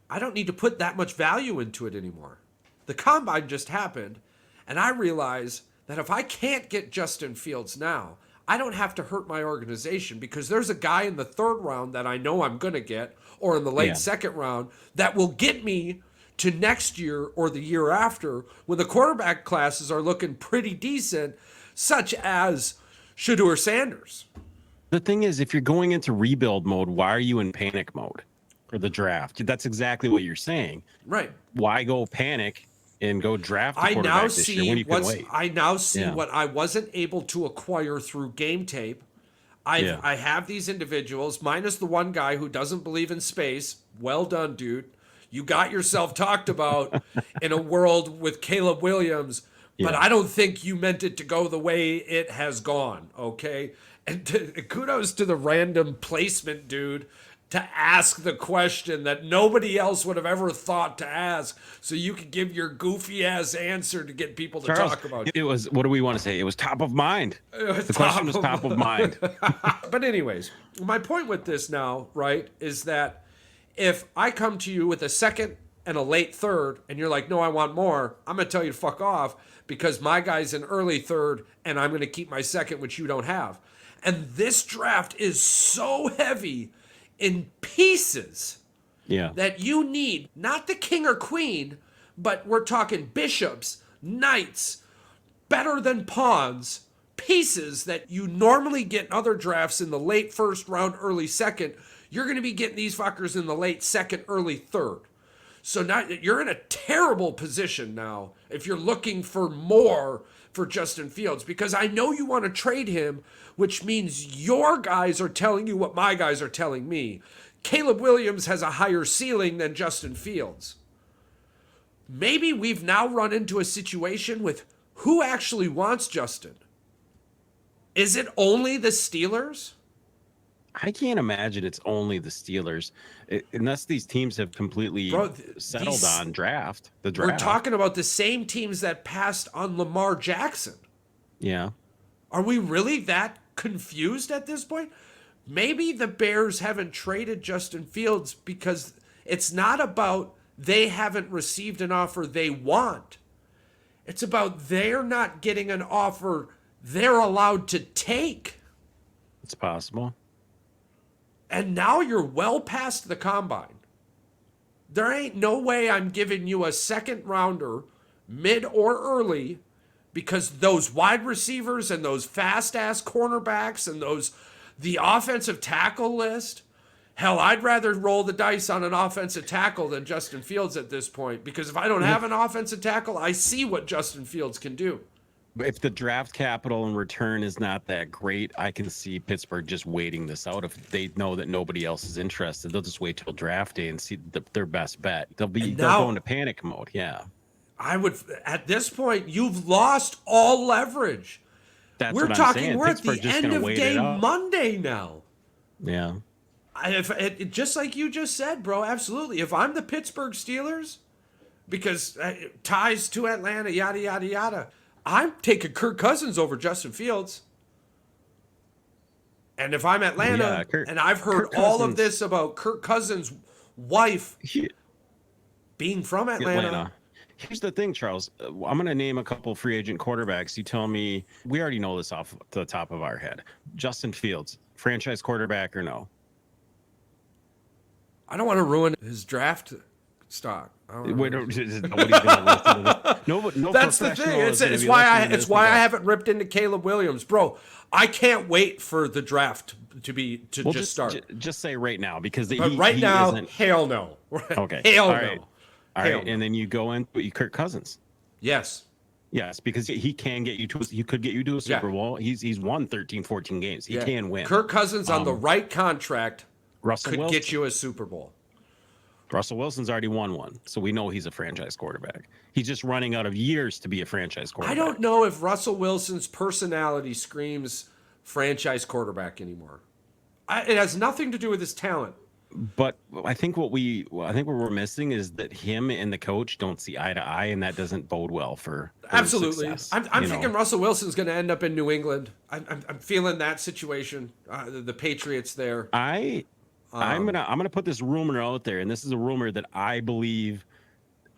S3: I don't need to put that much value into it anymore. The combine just happened, and I realize that if I can't get Justin Fields now, I don't have to hurt my organization because there's a guy in the third round that I know I'm going to get, or in the late second round, that will get me to next year or the year after when the quarterback classes are looking pretty decent, such as Shedeur Sanders.
S2: The thing is, if you're going into rebuild mode, why are you in panic mode for the draft? That's exactly what you're saying.
S3: Right.
S2: Why go panic and go draft the
S3: I
S2: quarterback
S3: now
S2: this year
S3: see
S2: when you can wait?
S3: I now see what I wasn't able to acquire through game tape. I have these individuals, minus the one guy who doesn't believe in space. Well done, dude. You got yourself talked about in a world with Caleb Williams, but I don't think you meant it to go the way it has gone, okay? And kudos to the random placement dude to ask the question that nobody else would have ever thought to ask, so you could give your goofy ass answer to get people to talk about it.
S2: It was, what do we want to say? It was top of mind. The question was top of mind.
S3: But anyways, my point with this now, right, is that if I come to you with a second and a late third, and you're like, no, I want more, I'm going to tell you to fuck off because my guy's an early third, and I'm going to keep my second, which you don't have. And this draft is so heavy in pieces that you need not the king or queen, but we're talking bishops, knights, better than pawns, pieces that you normally get in other drafts in the late first round, early second. You're going to be getting these fuckers in the late second, early third. So now you're in a terrible position now if you're looking for more for Justin Fields, because I know you want to trade him, which means your guys are telling you what my guys are telling me. Caleb Williams has a higher ceiling than Justin Fields. Maybe we've now run into a situation with who actually wants Justin. Is it only the Steelers?
S2: I can't imagine it's only the Steelers, unless these teams have completely settled on the draft.
S3: We're talking about the same teams that passed on Lamar Jackson.
S2: Yeah.
S3: Are we really that confused at this point? Maybe the Bears haven't traded Justin Fields because it's not about they haven't received an offer they want. It's about they're not getting an offer they're allowed to take.
S2: It's possible.
S3: And now you're well past the combine. There ain't no way I'm giving you a second rounder, mid or early, because those wide receivers and those fast-ass cornerbacks and the offensive tackle list, hell, I'd rather roll the dice on an offensive tackle than Justin Fields at this point, because if I don't have an offensive tackle, I see what Justin Fields can do.
S2: If the draft capital in return is not that great, I can see Pittsburgh just waiting this out. If they know that nobody else is interested, they'll just wait till draft day and see their best bet. They'll go into panic mode. Yeah.
S3: I would, at this point, you've lost all leverage.
S2: That's
S3: we're
S2: what
S3: talking,
S2: I'm saying.
S3: we're
S2: Pittsburgh
S3: at the
S2: just
S3: end
S2: gonna
S3: of day
S2: wait
S3: Monday now.
S2: Yeah.
S3: Just like you just said, bro, absolutely. If I'm the Pittsburgh Steelers, because ties to Atlanta, yada, yada, yada, I'm taking Kirk Cousins over Justin Fields. And if I'm Atlanta, and I've heard all of this about Kirk Cousins' wife being from Atlanta.
S2: Here's the thing, Charles. I'm going to name a couple free agent quarterbacks. You tell me, we already know this off the top of our head. Justin Fields, franchise quarterback or no?
S3: I don't want to ruin his draft stock.
S2: Wait, nobody's going to listen to this.
S3: That's the thing. It's why I haven't ripped into Caleb Williams, bro. I can't wait for the draft to start.
S2: Just say right now, because
S3: right now, hell no.
S2: Okay,
S3: hell
S2: all
S3: no.
S2: right. All right, and then you go in with Kirk Cousins.
S3: Yes,
S2: because he can get you to. He could get you to a Super Bowl. He's won 13, 14 games. He can win.
S3: Kirk Cousins on the right contract
S2: could
S3: get you a Super Bowl.
S2: Russell Wilson's already won one, so we know he's a franchise quarterback. He's just running out of years to be a franchise quarterback.
S3: I don't know if Russell Wilson's personality screams franchise quarterback anymore. It has nothing to do with his talent.
S2: But I think what we're missing is that him and the coach don't see eye to eye, and that doesn't bode well for
S3: absolutely.
S2: Success,
S3: I'm thinking Russell Wilson's going to end up in New England. I'm feeling that situation. The Patriots there. I'm gonna put this rumor out there, and this is a rumor that I believe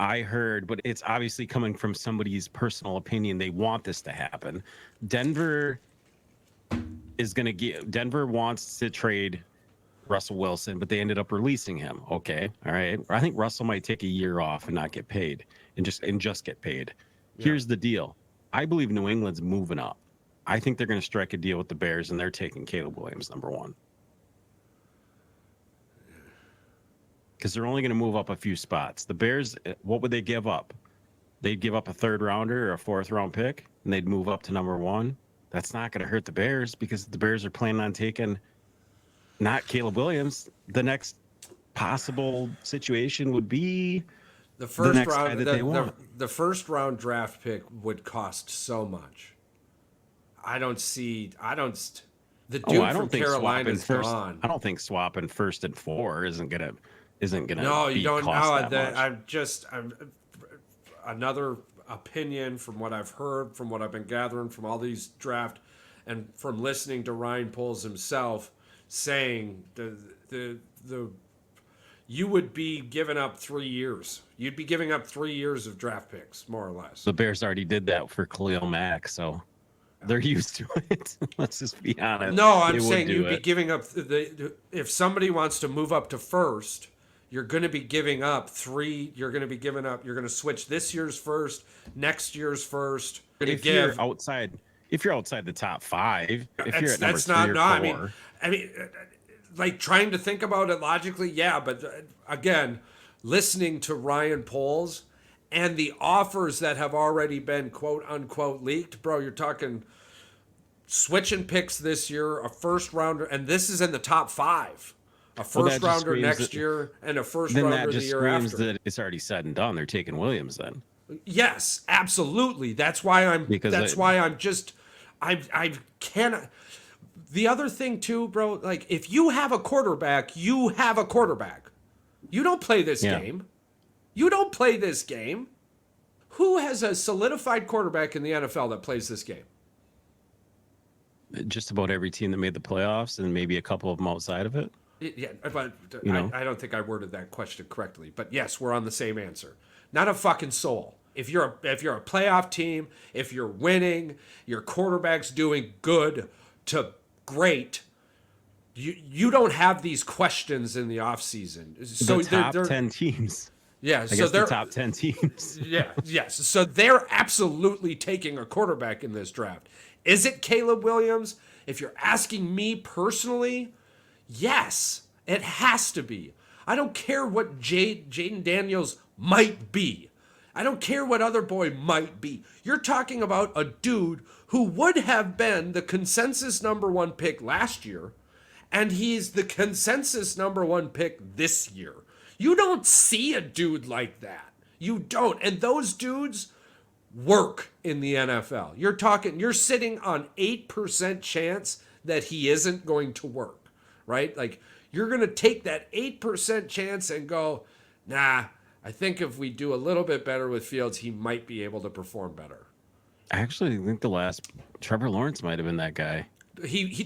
S3: I heard, but it's obviously coming from somebody's personal opinion. They want this to happen. Denver wants to trade Russell Wilson, but they ended up releasing him. Okay, all right. I think Russell might take a year off and not get paid, and just get paid. Yeah. Here's the deal. I believe New England's moving up. I think they're going to strike a deal with the Bears, and they're taking Caleb Williams #1. Because they're only going to move up a few spots. The Bears, what would they give up? They'd give up a 3rd rounder or a 4th round pick, and they'd move up to #1. That's not going to hurt the Bears, because the Bears are planning on taking not Caleb Williams. The next possible situation would be the first
S2: next
S3: round.
S2: guy that they want.
S3: The first round draft pick would cost so much. The dude from Carolina's gone.
S2: I don't think swapping 1st and 4 isn't gonna.
S3: No, you don't know
S2: that.
S3: I'm another opinion from what I've heard, from what I've been gathering from all these draft, and from listening to Ryan Poles himself saying you would be giving up 3 years. You'd be giving up 3 years of draft picks, more or less.
S2: The Bears already did that for Khalil Mack, so they're used to it. Let's just be honest.
S3: No, I'm saying you'd be giving up if somebody wants to move up to 1st, you're going to be giving up 3. You're going to switch this year's 1st, next year's 1st.
S2: You're outside the top 5, if you're at number 3 or 4.
S3: I mean, like, trying to think about it logically, yeah, but again, listening to Ryan Poles and the offers that have already been quote unquote leaked, bro, you're talking switching picks this year, a 1st rounder, and this is in the top 5. A 1st rounder next year and a 1st rounder the year after.
S2: That it's already said and done. They're taking Williams then.
S3: Yes, absolutely. That's why I cannot. The other thing too, bro, like, if you have a quarterback, you have a quarterback. You don't play this game. You don't play this game. Who has a solidified quarterback in the NFL that plays this game?
S2: Just about every team that made the playoffs, and maybe a couple of them outside of it.
S3: Yeah, but I don't think I worded that question correctly. But yes, we're on the same answer. Not a fucking soul. If you're a playoff team, if you're winning, your quarterback's doing good to great, you don't have these questions in the offseason. So
S2: the top 10 teams.
S3: Yeah,
S2: I guess the top 10 teams.
S3: Yes. So they're absolutely taking a quarterback in this draft. Is it Caleb Williams? If you're asking me personally, yes, it has to be. I don't care what Jaden Daniels might be. I don't care what other boy might be. You're talking about a dude who would have been the consensus #1 pick last year, and he's the consensus #1 pick this year. You don't see a dude like that. You don't. And those dudes work in the NFL. You're sitting on 8% chance that he isn't going to work, right? Like, you're going to take that 8% chance and go, nah, I think if we do a little bit better with Fields, he might be able to perform better.
S2: I actually think Trevor Lawrence might have been that guy.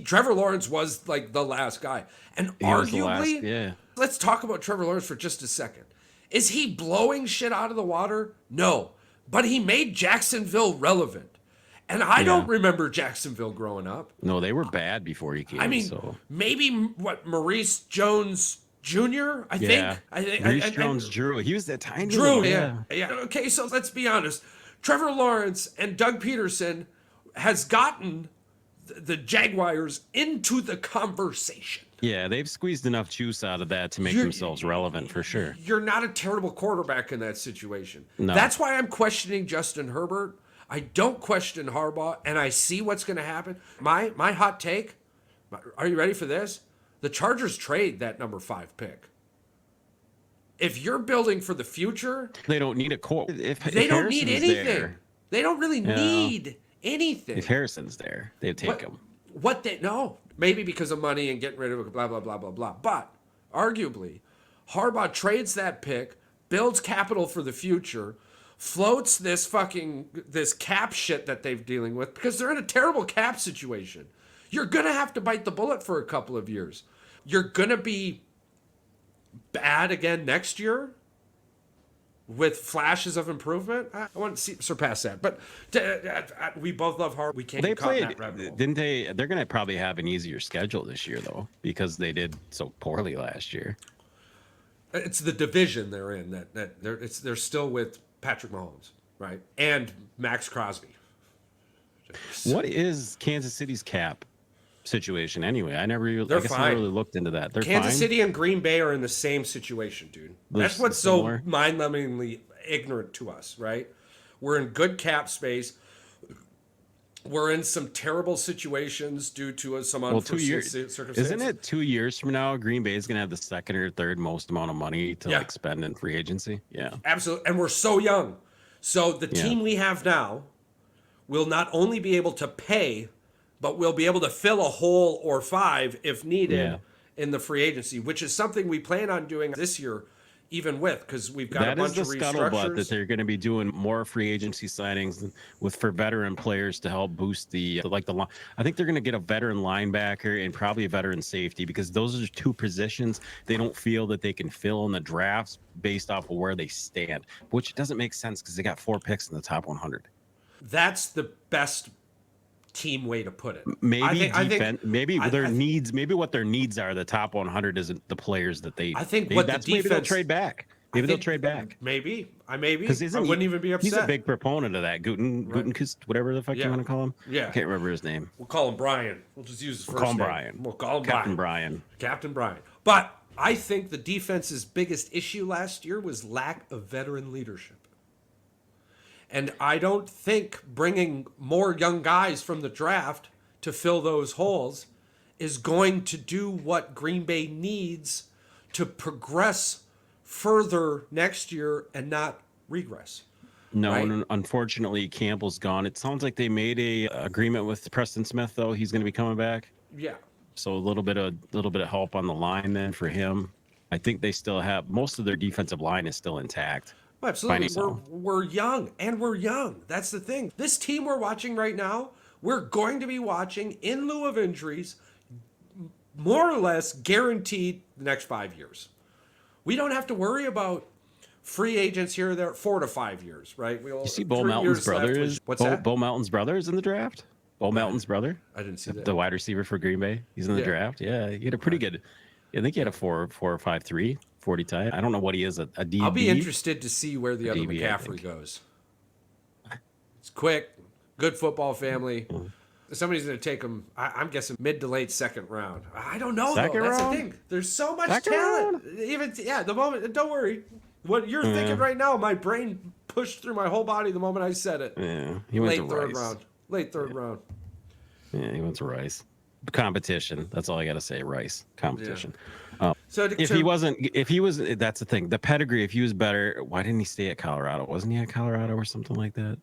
S3: Trevor Lawrence was like the last guy. And arguably,
S2: yeah.
S3: Let's talk about Trevor Lawrence for just a second. Is he blowing shit out of the water? No. But he made Jacksonville relevant. And I don't remember Jacksonville growing up.
S2: No, they were bad before he came.
S3: I mean,
S2: so.
S3: maybe Maurice Jones Jr., I think.
S2: Maurice Jones-Drew. He was that tiny
S3: Drew,
S2: little,
S3: yeah. Okay, so let's be honest. Trevor Lawrence and Doug Peterson has gotten the Jaguars into the conversation.
S2: Yeah, they've squeezed enough juice out of that to make themselves relevant for sure.
S3: You're not a terrible quarterback in that situation.
S2: No.
S3: That's why I'm questioning Justin Herbert. I don't question Harbaugh, and I see what's going to happen. My hot take, are you ready for this? The Chargers trade that number 5 pick. If you're building for the future,
S2: they don't need a core. If
S3: they don't
S2: Harrison's
S3: need anything.
S2: There,
S3: they don't really need anything.
S2: If Harrison's there, they'd take him.
S3: Maybe because of money and getting rid of it, blah, blah, blah, blah, blah. But arguably, Harbaugh trades that pick, builds capital for the future, floats this cap shit that they're dealing with because they're in a terrible cap situation. You're going to have to bite the bullet for a couple of years. You're going to be bad again next year with flashes of improvement. I want to surpass that. But we both love Harbaugh. We can't get caught in that rabbit hole.
S2: Didn't they? They're going to probably have an easier schedule this year, though, because they did so poorly last year.
S3: It's the division they're in they're still with Patrick Mahomes, right? And Max Crosby.
S2: What is Kansas City's cap situation anyway? I never really looked into that. They're
S3: Kansas
S2: fine?
S3: City and Green Bay are in the same situation, dude. That's what's so mind-numbingly ignorant to us, right? We're in good cap space. We're in some terrible situations due to some unforeseen circumstances.
S2: Isn't it 2 years from now, Green Bay is going to have the second or third most amount of money to spend in free agency? Yeah.
S3: Absolutely. And we're so young. So the team we have now will not only be able to pay, but we'll be able to fill a hole or 5 if needed in the free agency, which is something we plan on doing this year, even with, because we've got a bunch of restructures. That is the scuttlebutt that they're going to be doing more free agency signings for veteran players to help boost I think they're going to get a veteran linebacker and probably a veteran safety, because those are 2 positions they don't feel that they can fill in the drafts based off of where they stand, which doesn't make sense because they got 4 picks in the top 100. That's the best team way to put it.
S2: Maybe what their needs are. The top 100 isn't the players that they.
S3: I think
S2: maybe they'll trade back. They'll trade back.
S3: Maybe. I wouldn't even be upset.
S2: He's a big proponent of that. Gutenkist, whatever the fuck you want to call him.
S3: Yeah.
S2: I can't remember his name.
S3: We'll call him Brian. We'll just use his first name. We'll call him
S2: Captain Brian.
S3: Captain Brian. But I think the defense's biggest issue last year was lack of veteran leadership. And I don't think bringing more young guys from the draft to fill those holes is going to do what Green Bay needs to progress further next year and not regress.
S2: No,
S3: right?
S2: And unfortunately, Campbell's gone. It sounds like they made a agreement with Preston Smith, though. He's going to be coming back.
S3: Yeah.
S2: So a little bit of help on the line then for him. I think they still have most of their defensive line is still intact.
S3: Well, absolutely. We're young, and we're young. That's the thing. This team we're watching right now, we're going to be watching in lieu of injuries, more or less guaranteed the next 5 years. We don't have to worry about free agents here or there, 4 to 5 years, right?
S2: You see Bo Melton's brother is Bo Melton's brother is in the draft. Bo Melton's brother.
S3: I didn't see that.
S2: The wide receiver for Green Bay. He's in the draft. Yeah, he had a pretty good. I think he had a 4.53 40 time. I don't know what he is, a DB.
S3: I'll be interested to see where the other DB, McCaffrey goes. It's quick, good football family. Somebody's going to take him, I'm guessing, mid to late second round. I don't know, though. That's the thing. There's so much talent. The moment, don't worry. What you're thinking right now, my brain pushed through my whole body the moment I said it.
S2: Yeah, he went to
S3: third
S2: Rice.
S3: round. Late third round.
S2: Yeah, he went to Rice. Competition. That's all I got to say. Rice. Competition.
S3: Yeah.
S2: If he was, that's the thing. The pedigree, if he was better, why didn't he stay at Colorado? Wasn't he at Colorado or something like that?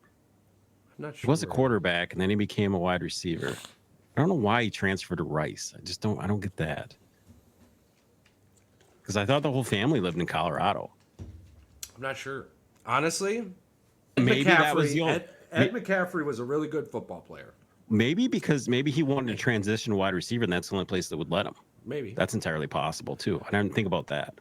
S3: I'm not sure.
S2: He was a quarterback, and then he became a wide receiver. I don't know why he transferred to Rice. I don't get that. Because I thought the whole family lived in Colorado.
S3: I'm not sure. Honestly,
S2: maybe that was
S3: Ed McCaffrey was a really good football player.
S2: Maybe he wanted to transition to wide receiver, and that's the only place that would let him.
S3: Maybe.
S2: That's entirely possible, too. I didn't think about that.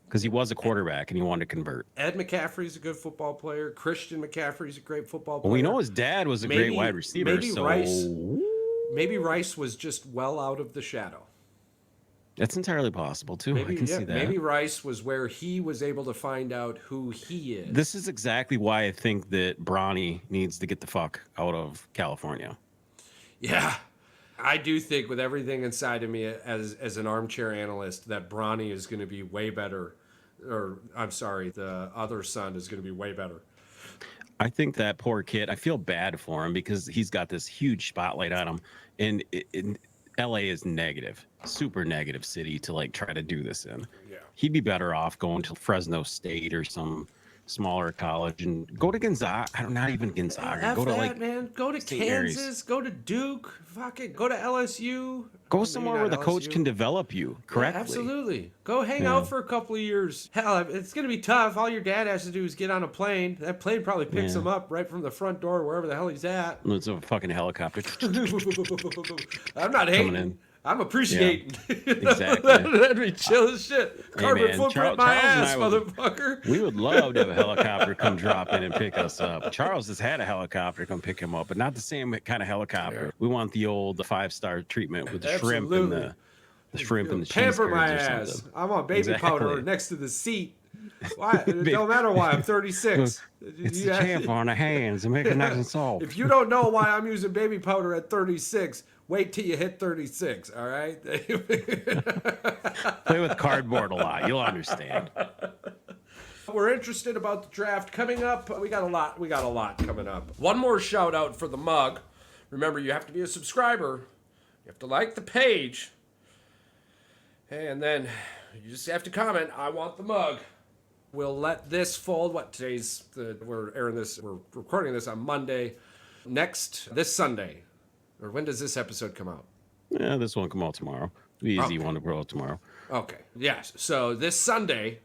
S2: because he was a quarterback and he wanted to convert.
S3: Ed McCaffrey's a good football player. Christian McCaffrey's a great football player.
S2: Well, we know his dad was a great wide receiver.
S3: Maybe Rice was just well out of the shadow.
S2: That's entirely possible too. I can see that.
S3: Maybe Rice was where he was able to find out who he is.
S2: This is exactly why I think that Bronny needs to get the fuck out of California.
S3: Yeah. I do think with everything inside of me as an armchair analyst that Bronny is going to be way better. Or, I'm sorry, the other son is going to be way better.
S2: I think that poor kid, I feel bad for him because he's got this huge spotlight on him. And LA is negative, super negative city to like try to do this in.
S3: Yeah.
S2: He'd be better off going to Fresno State or some smaller college and go to Gonzaga. Not even Gonzaga.
S3: Go to Kansas, go to Duke, fucking go to LSU.
S2: Go somewhere where the coach can develop you correctly.
S3: Yeah, absolutely. Go hang out for a couple of years. Hell, it's going to be tough. All your dad has to do is get on a plane. That plane probably picks him up right from the front door, wherever the hell he's at.
S2: It's a fucking helicopter.
S3: I'm not hating.
S2: In.
S3: I'm appreciating.
S2: Yeah, exactly.
S3: That'd be chill as shit. Carbon footprint my ass, motherfucker.
S2: We would love to have a helicopter come drop in and pick us up. Charles has had a helicopter come pick him up, but not the same kind of helicopter. Yeah. We want the old 5-star treatment with the shrimp and the shrimp and the cheese
S3: pamper my
S2: curds or
S3: ass.
S2: something.
S3: I'm on baby powder next to the seat. Why? It don't matter why. I'm 36.
S2: It's the champ on the hands and make it nice and soft.
S3: If you don't know why I'm using baby powder at 36, wait till you hit 36, all right?
S2: Play with cardboard a lot. You'll understand.
S3: We're interested about the draft coming up. We got a lot coming up. One more shout out for the mug. Remember, you have to be a subscriber. You have to like the page. And then you just have to comment, I want the mug. We'll let this fold. We're recording this on Monday. This Sunday. Or when does this episode come out?
S2: Yeah, this one come out tomorrow. The easy one to roll out tomorrow.
S3: Okay. Yes. So this Sunday,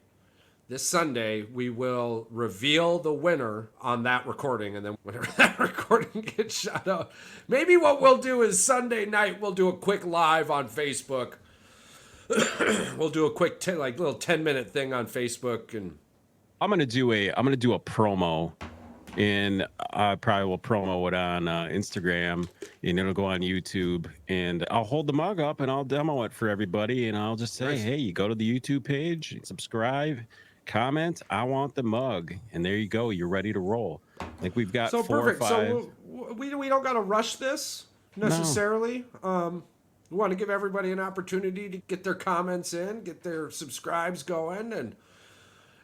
S3: we will reveal the winner on that recording, and then whenever that recording gets shot out, maybe what we'll do is Sunday night we'll do a quick live on Facebook. We'll do a quick little 10-minute thing on Facebook, and
S2: I'm gonna do a promo. And I probably will promo it on Instagram, and it'll go on YouTube. And I'll hold the mug up and I'll demo it for everybody. And I'll just say, hey, you go to the YouTube page, subscribe, comment. I want the mug, and there you go. You're ready to roll. Like we've got 4 or 5.
S3: So we don't got to rush this necessarily. No. We want to give everybody an opportunity to get their comments in, get their subscribes going, and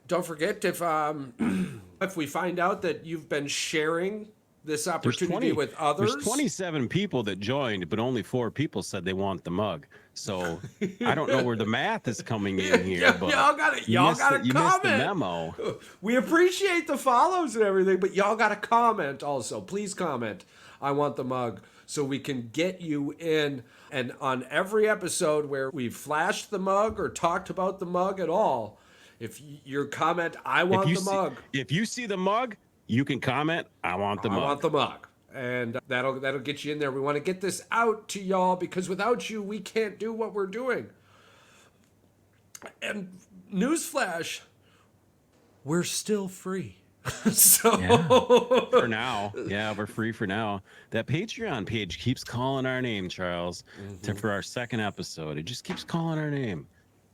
S3: don't forget if we find out that you've been sharing this opportunity with others.
S2: There's 27 people that joined, but only 4 people said they want the mug. So I don't know where the math is coming in here. But
S3: y'all gotta comment.
S2: You missed the memo.
S3: We appreciate the follows and everything, but y'all gotta comment also. Please comment. I want the mug, so we can get you in. And on every episode where we've flashed the mug or talked about the mug at all, if your comment, I want the mug.
S2: If you see the mug, you can comment, I want the mug.
S3: I want the mug. And that'll get you in there. We want to get this out to y'all because without you, we can't do what we're doing. And newsflash, we're still free. So
S2: for now, we're free for now. That Patreon page keeps calling our name, Charles, for our second episode. It just keeps calling our name.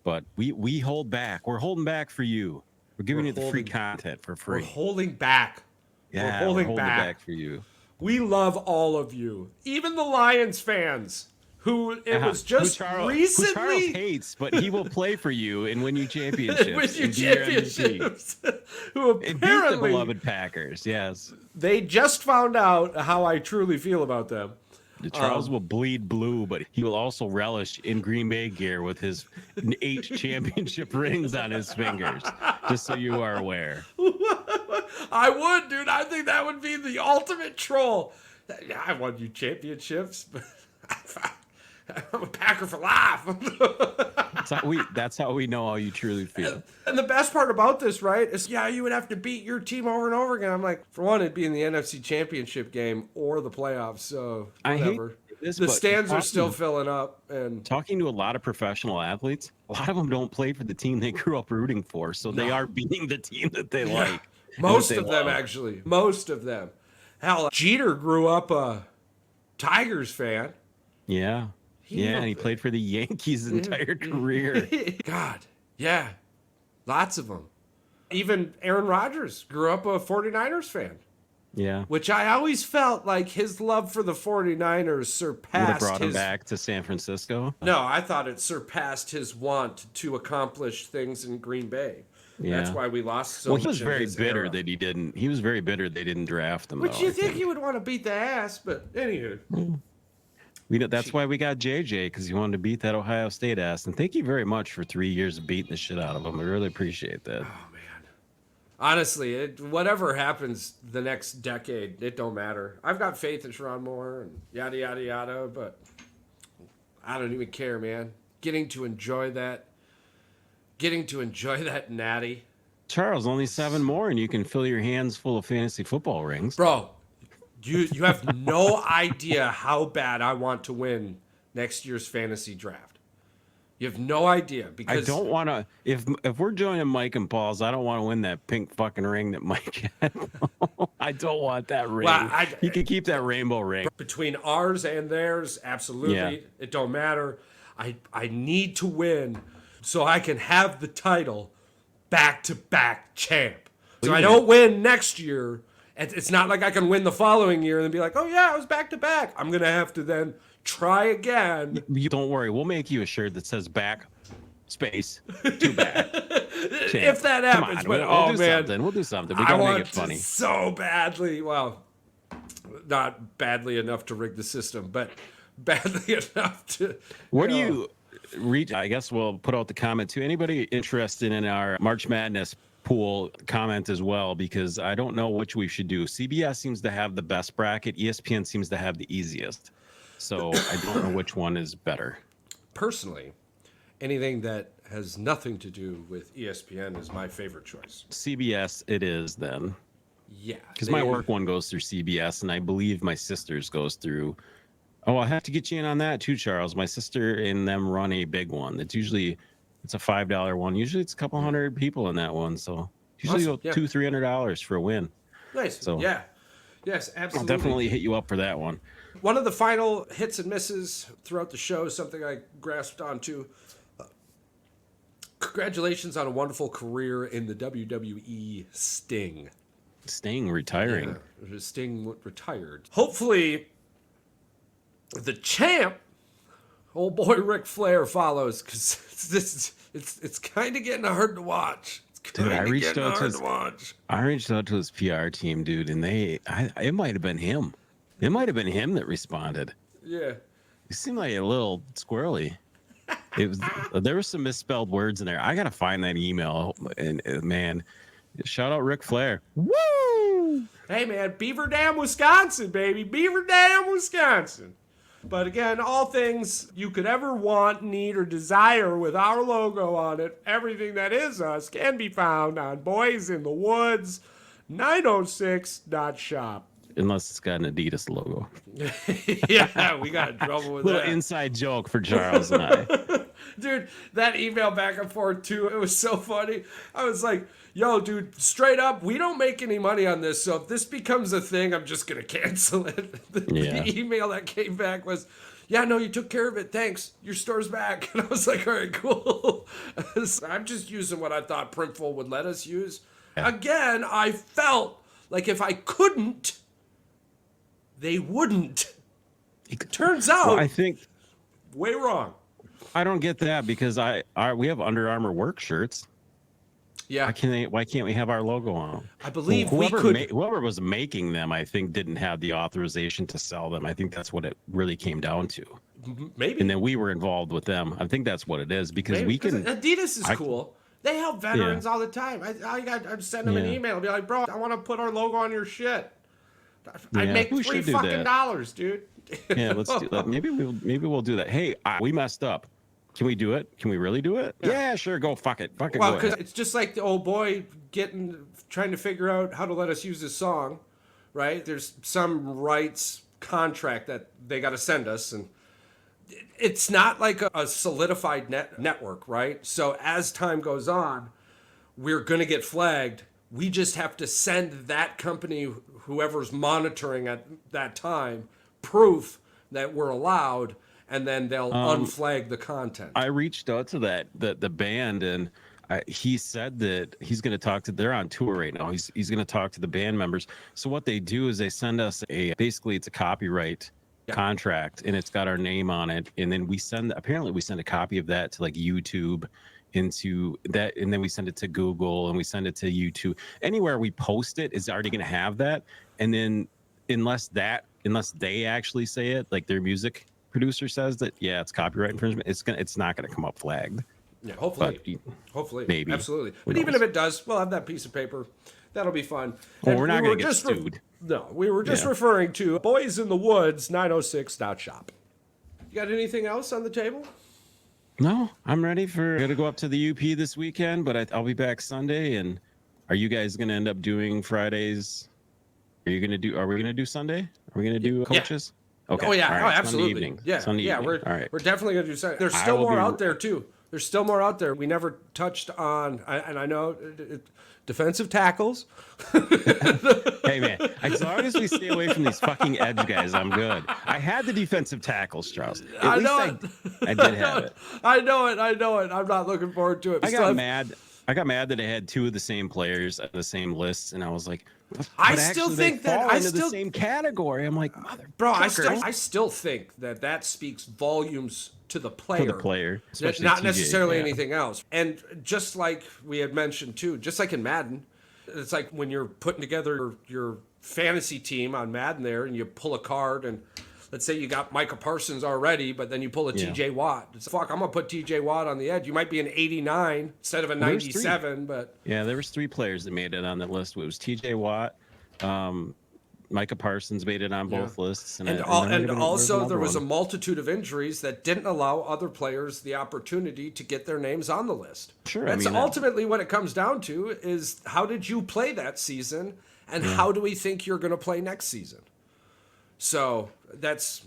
S2: But we hold back. We're holding back for you. We're giving you the free content for free.
S3: We're holding back.
S2: Yeah,
S3: we're holding
S2: back for you.
S3: We love all of you, even the Lions fans. Who was just recently.
S2: Who Charles hates, but he will play for you and win you championships.
S3: Who apparently
S2: and beat the beloved Packers. Yes,
S3: they just found out how I truly feel about them.
S2: Charles will bleed blue, but he will also relish in Green Bay gear with his 8 championship rings on his fingers. Just so you are aware.
S3: I would, dude. I think that would be the ultimate troll. I won you championships, but I'm a Packer for life.
S2: That's how we know how you truly feel.
S3: And the best part about this, right, is you would have to beat your team over and over again. I'm like, for one, it'd be in the NFC Championship game or the playoffs. So whatever.
S2: this,
S3: the
S2: but
S3: stands are
S2: talking-
S3: still filling up. And
S2: Talking to a lot of professional athletes, a lot of them don't play for the team they grew up rooting for, so they are beating the team that they like. and
S3: most
S2: that they
S3: of them,
S2: love.
S3: actually. Most of them. Hell, Jeter grew up a Tigers fan.
S2: Yeah. And he played for the Yankees his entire career.
S3: God, yeah. Lots of them. Even Aaron Rodgers grew up a 49ers fan.
S2: Yeah.
S3: Which I always felt like his love for the 49ers
S2: Would have
S3: surpassed
S2: brought him
S3: his...
S2: back to San Francisco.
S3: No, I thought it surpassed his want to accomplish things in Green Bay.
S2: Yeah.
S3: That's why we lost so
S2: Well,
S3: much
S2: he was
S3: in
S2: very
S3: his
S2: bitter
S3: era.
S2: that he didn't. He was very bitter they didn't draft him.
S3: Which
S2: though,
S3: you
S2: I
S3: think he would want to beat the ass, but anywho.
S2: That's why we got JJ, because he wanted to beat that Ohio State ass. And thank you very much for 3 years of beating the shit out of him. I really appreciate that.
S3: Oh, man. Honestly, whatever happens the next decade, it don't matter. I've got faith in Sharon Moore and yada, yada, yada, but I don't even care, man. Getting to enjoy that natty.
S2: Charles, only 7 more, and you can fill your hands full of fantasy football rings.
S3: Bro, you have no idea how bad I want to win next year's fantasy draft. You have no idea, because
S2: I don't want to. If we're joining Mike and Paul's, I don't want to win that pink fucking ring that Mike had. I don't want that ring.
S3: Well,
S2: you can keep that rainbow ring.
S3: between ours and theirs, absolutely,
S2: Yeah.
S3: it don't matter. I need to win so I can have the title back-to-back champ. So I don't win next year. It's not like I can win the following year and then be like, oh yeah, I was back-to-back. I'm gonna have to then try again.
S2: You don't worry. We'll make you a shirt that says back space to back.
S3: If that
S2: Come
S3: happens,
S2: on,
S3: but
S2: we'll
S3: man,
S2: do something. We'll do something. We
S3: I
S2: gotta
S3: want
S2: make it funny.
S3: to so badly. Well, not badly enough to rig the system, but badly enough to.
S2: Where do you reach? I guess we'll put out the comment to anybody interested in our March Madness pool. Comment as well, because I don't know which we should do. CBS seems to have the best bracket. ESPN seems to have the easiest. So I don't know which one is better.
S3: Personally, anything that has nothing to do with ESPN is my favorite choice.
S2: CBS it is then.
S3: Yeah.
S2: Because my work one goes through CBS, and I believe my sister's goes through. Oh, I'll have to get you in on that too, Charles. My sister and them run a big one. It's a $5 one. Usually it's a couple hundred people in that one. So usually
S3: Awesome. Yeah.
S2: $200-$300 for a win.
S3: Nice.
S2: So
S3: yeah. Yes,
S2: I'll
S3: absolutely.
S2: definitely hit you up for that one.
S3: One of the final hits and misses throughout the show, something I grasped onto. Congratulations on a wonderful career in the WWE, Sting.
S2: Sting retiring.
S3: Yeah, Sting retired. Hopefully, the champ, old boy Ric Flair, follows, because it's kind of getting hard to watch.
S2: Dude, I reached out to his
S3: watch.
S2: PR team, dude, and it might have been him. It might have been him that responded.
S3: Yeah.
S2: He seemed like a little squirrely. There were some misspelled words in there. I gotta find that email, and man, shout out Ric Flair. Woo!
S3: Hey man, Beaver Dam, Wisconsin, baby. Beaver Dam, Wisconsin. But again, all things you could ever want, need, or desire with our logo on it, everything that is us, can be found on Boys in the Woods 906.shop.
S2: Unless it's got an Adidas logo.
S3: Yeah, we got in trouble with
S2: Little
S3: that.
S2: inside joke for Charles and I.
S3: Dude, that email back and forth too, it was so funny. I was like, yo, dude, straight up, we don't make any money on this, so if this becomes a thing, I'm just going to cancel it. The email that came back was, yeah, no, you took care of it, thanks, your store's back. And I was like, all right, cool. I'm just using what I thought Printful would let us use.
S2: Yeah.
S3: Again, I felt like if I couldn't, they wouldn't. Turns out,
S2: Well, I think
S3: way wrong.
S2: I don't get that, because we have Under Armour work shirts.
S3: Yeah.
S2: Why can't we have our logo on them?
S3: I believe
S2: whoever was making them, I think, didn't have the authorization to sell them. I think that's what it really came down to.
S3: Maybe.
S2: And then we were involved with them. I think that's what it is, because
S3: Maybe,
S2: we can.
S3: Adidas is cool. They help veterans all the time. I'd send them an email, be like, bro, I want to put our logo on your shit. I'd make
S2: we
S3: $3
S2: should do
S3: fucking
S2: that.
S3: dollars, dude.
S2: Yeah, let's do that. Maybe we'll do that. Hey, we messed up. Can we do it? Can we really do it? Yeah, sure. Go. Fuck it.
S3: Well,
S2: go
S3: because
S2: ahead.
S3: it's just like the old boy trying to figure out how to let us use his song, right? There's some rights contract that they got to send us, and it's not like a solidified network, right? So as time goes on, we're going to get flagged. We just have to send that company, whoever's monitoring at that time, proof that we're allowed, and then they'll unflag the content.
S2: I reached out to the band, and he said that he's going to talk to. They're on tour right now. He's going to talk to the band members. So what they do is they send us basically it's a copyright contract, and it's got our name on it, and then we send a copy of that to like YouTube, into that, and then we send it to Google, and we send it to YouTube. Anywhere we post it is already going to have that, and then unless they actually say it, like their music producer says that it's copyright infringement, it's not going to come up flagged.
S3: Yeah, hopefully,
S2: maybe,
S3: absolutely. But even if it does, we'll have that piece of paper. That'll be fun.
S2: Well, we're not going to get sued.
S3: No, we were just referring to Boys in the Woods 906.shop. You got anything else on the table?
S2: No, I'm ready I'm going to go up to the UP this weekend, but I'll be back Sunday. And are you guys going to end up doing Fridays? Are we going to do Sunday? Are we going to do coaches? Okay.
S3: Oh yeah,
S2: right.
S3: Absolutely.
S2: Sunday evening.
S3: We're definitely going to do Sunday. There's still more out there too. There's still more out there. We never touched on, and I know defensive tackles.
S2: Hey man, as long as we stay away from these fucking edge guys, I'm good. I had the defensive tackles, Charles. I did have it.
S3: I know it. I'm not looking forward to it.
S2: I got mad that I had two of the same players on the same lists, and I was like,
S3: I still think that
S2: I the same category. I'm like,
S3: bro, I still think that speaks volumes to the player.
S2: To the player,
S3: not necessarily anything else. And just like we had mentioned too, just like in Madden, it's like when you're putting together your fantasy team on Madden there, and you pull a card, and let's say you got Micah Parsons already, but then you pull a TJ Watt. It's fuck, I'm gonna put TJ Watt on the edge. You might be an 89 instead of a 97, but
S2: there was 3 players that made it on the list. It was TJ Watt, Micah Parsons made it on both lists,
S3: and also there was a multitude of injuries that didn't allow other players the opportunity to get their names on the list.
S2: Sure,
S3: that's ultimately what it comes down to: is how did you play that season, and how do we think you're going to play next season? So that's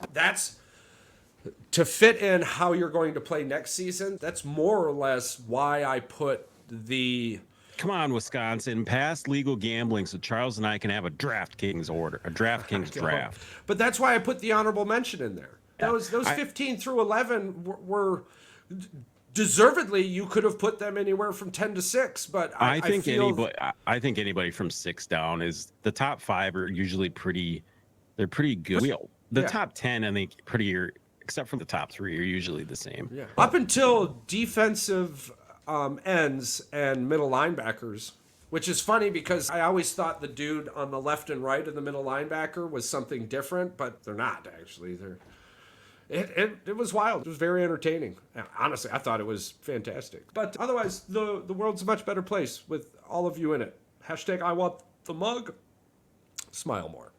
S3: to fit in how you're going to play next season. That's more or less why I put the.
S2: Come on, Wisconsin, pass legal gambling so Charles and I can have a DraftKings draft.
S3: But that's why I put the honorable mention in there. Those 15 through 11 were deservedly, you could have put them anywhere from 10 to 6. But I think
S2: anybody from 6 down is the top 5 are usually pretty. They're pretty good. The top 10, I think, except for the top 3, are usually the same.
S3: Yeah. Up until defensive ends and middle linebackers, which is funny because I always thought the dude on the left and right of the middle linebacker was something different, but they're not actually. It was wild. It was very entertaining. Honestly, I thought it was fantastic. But otherwise, the world's a much better place with all of you in it. # I want the mug. Smile more.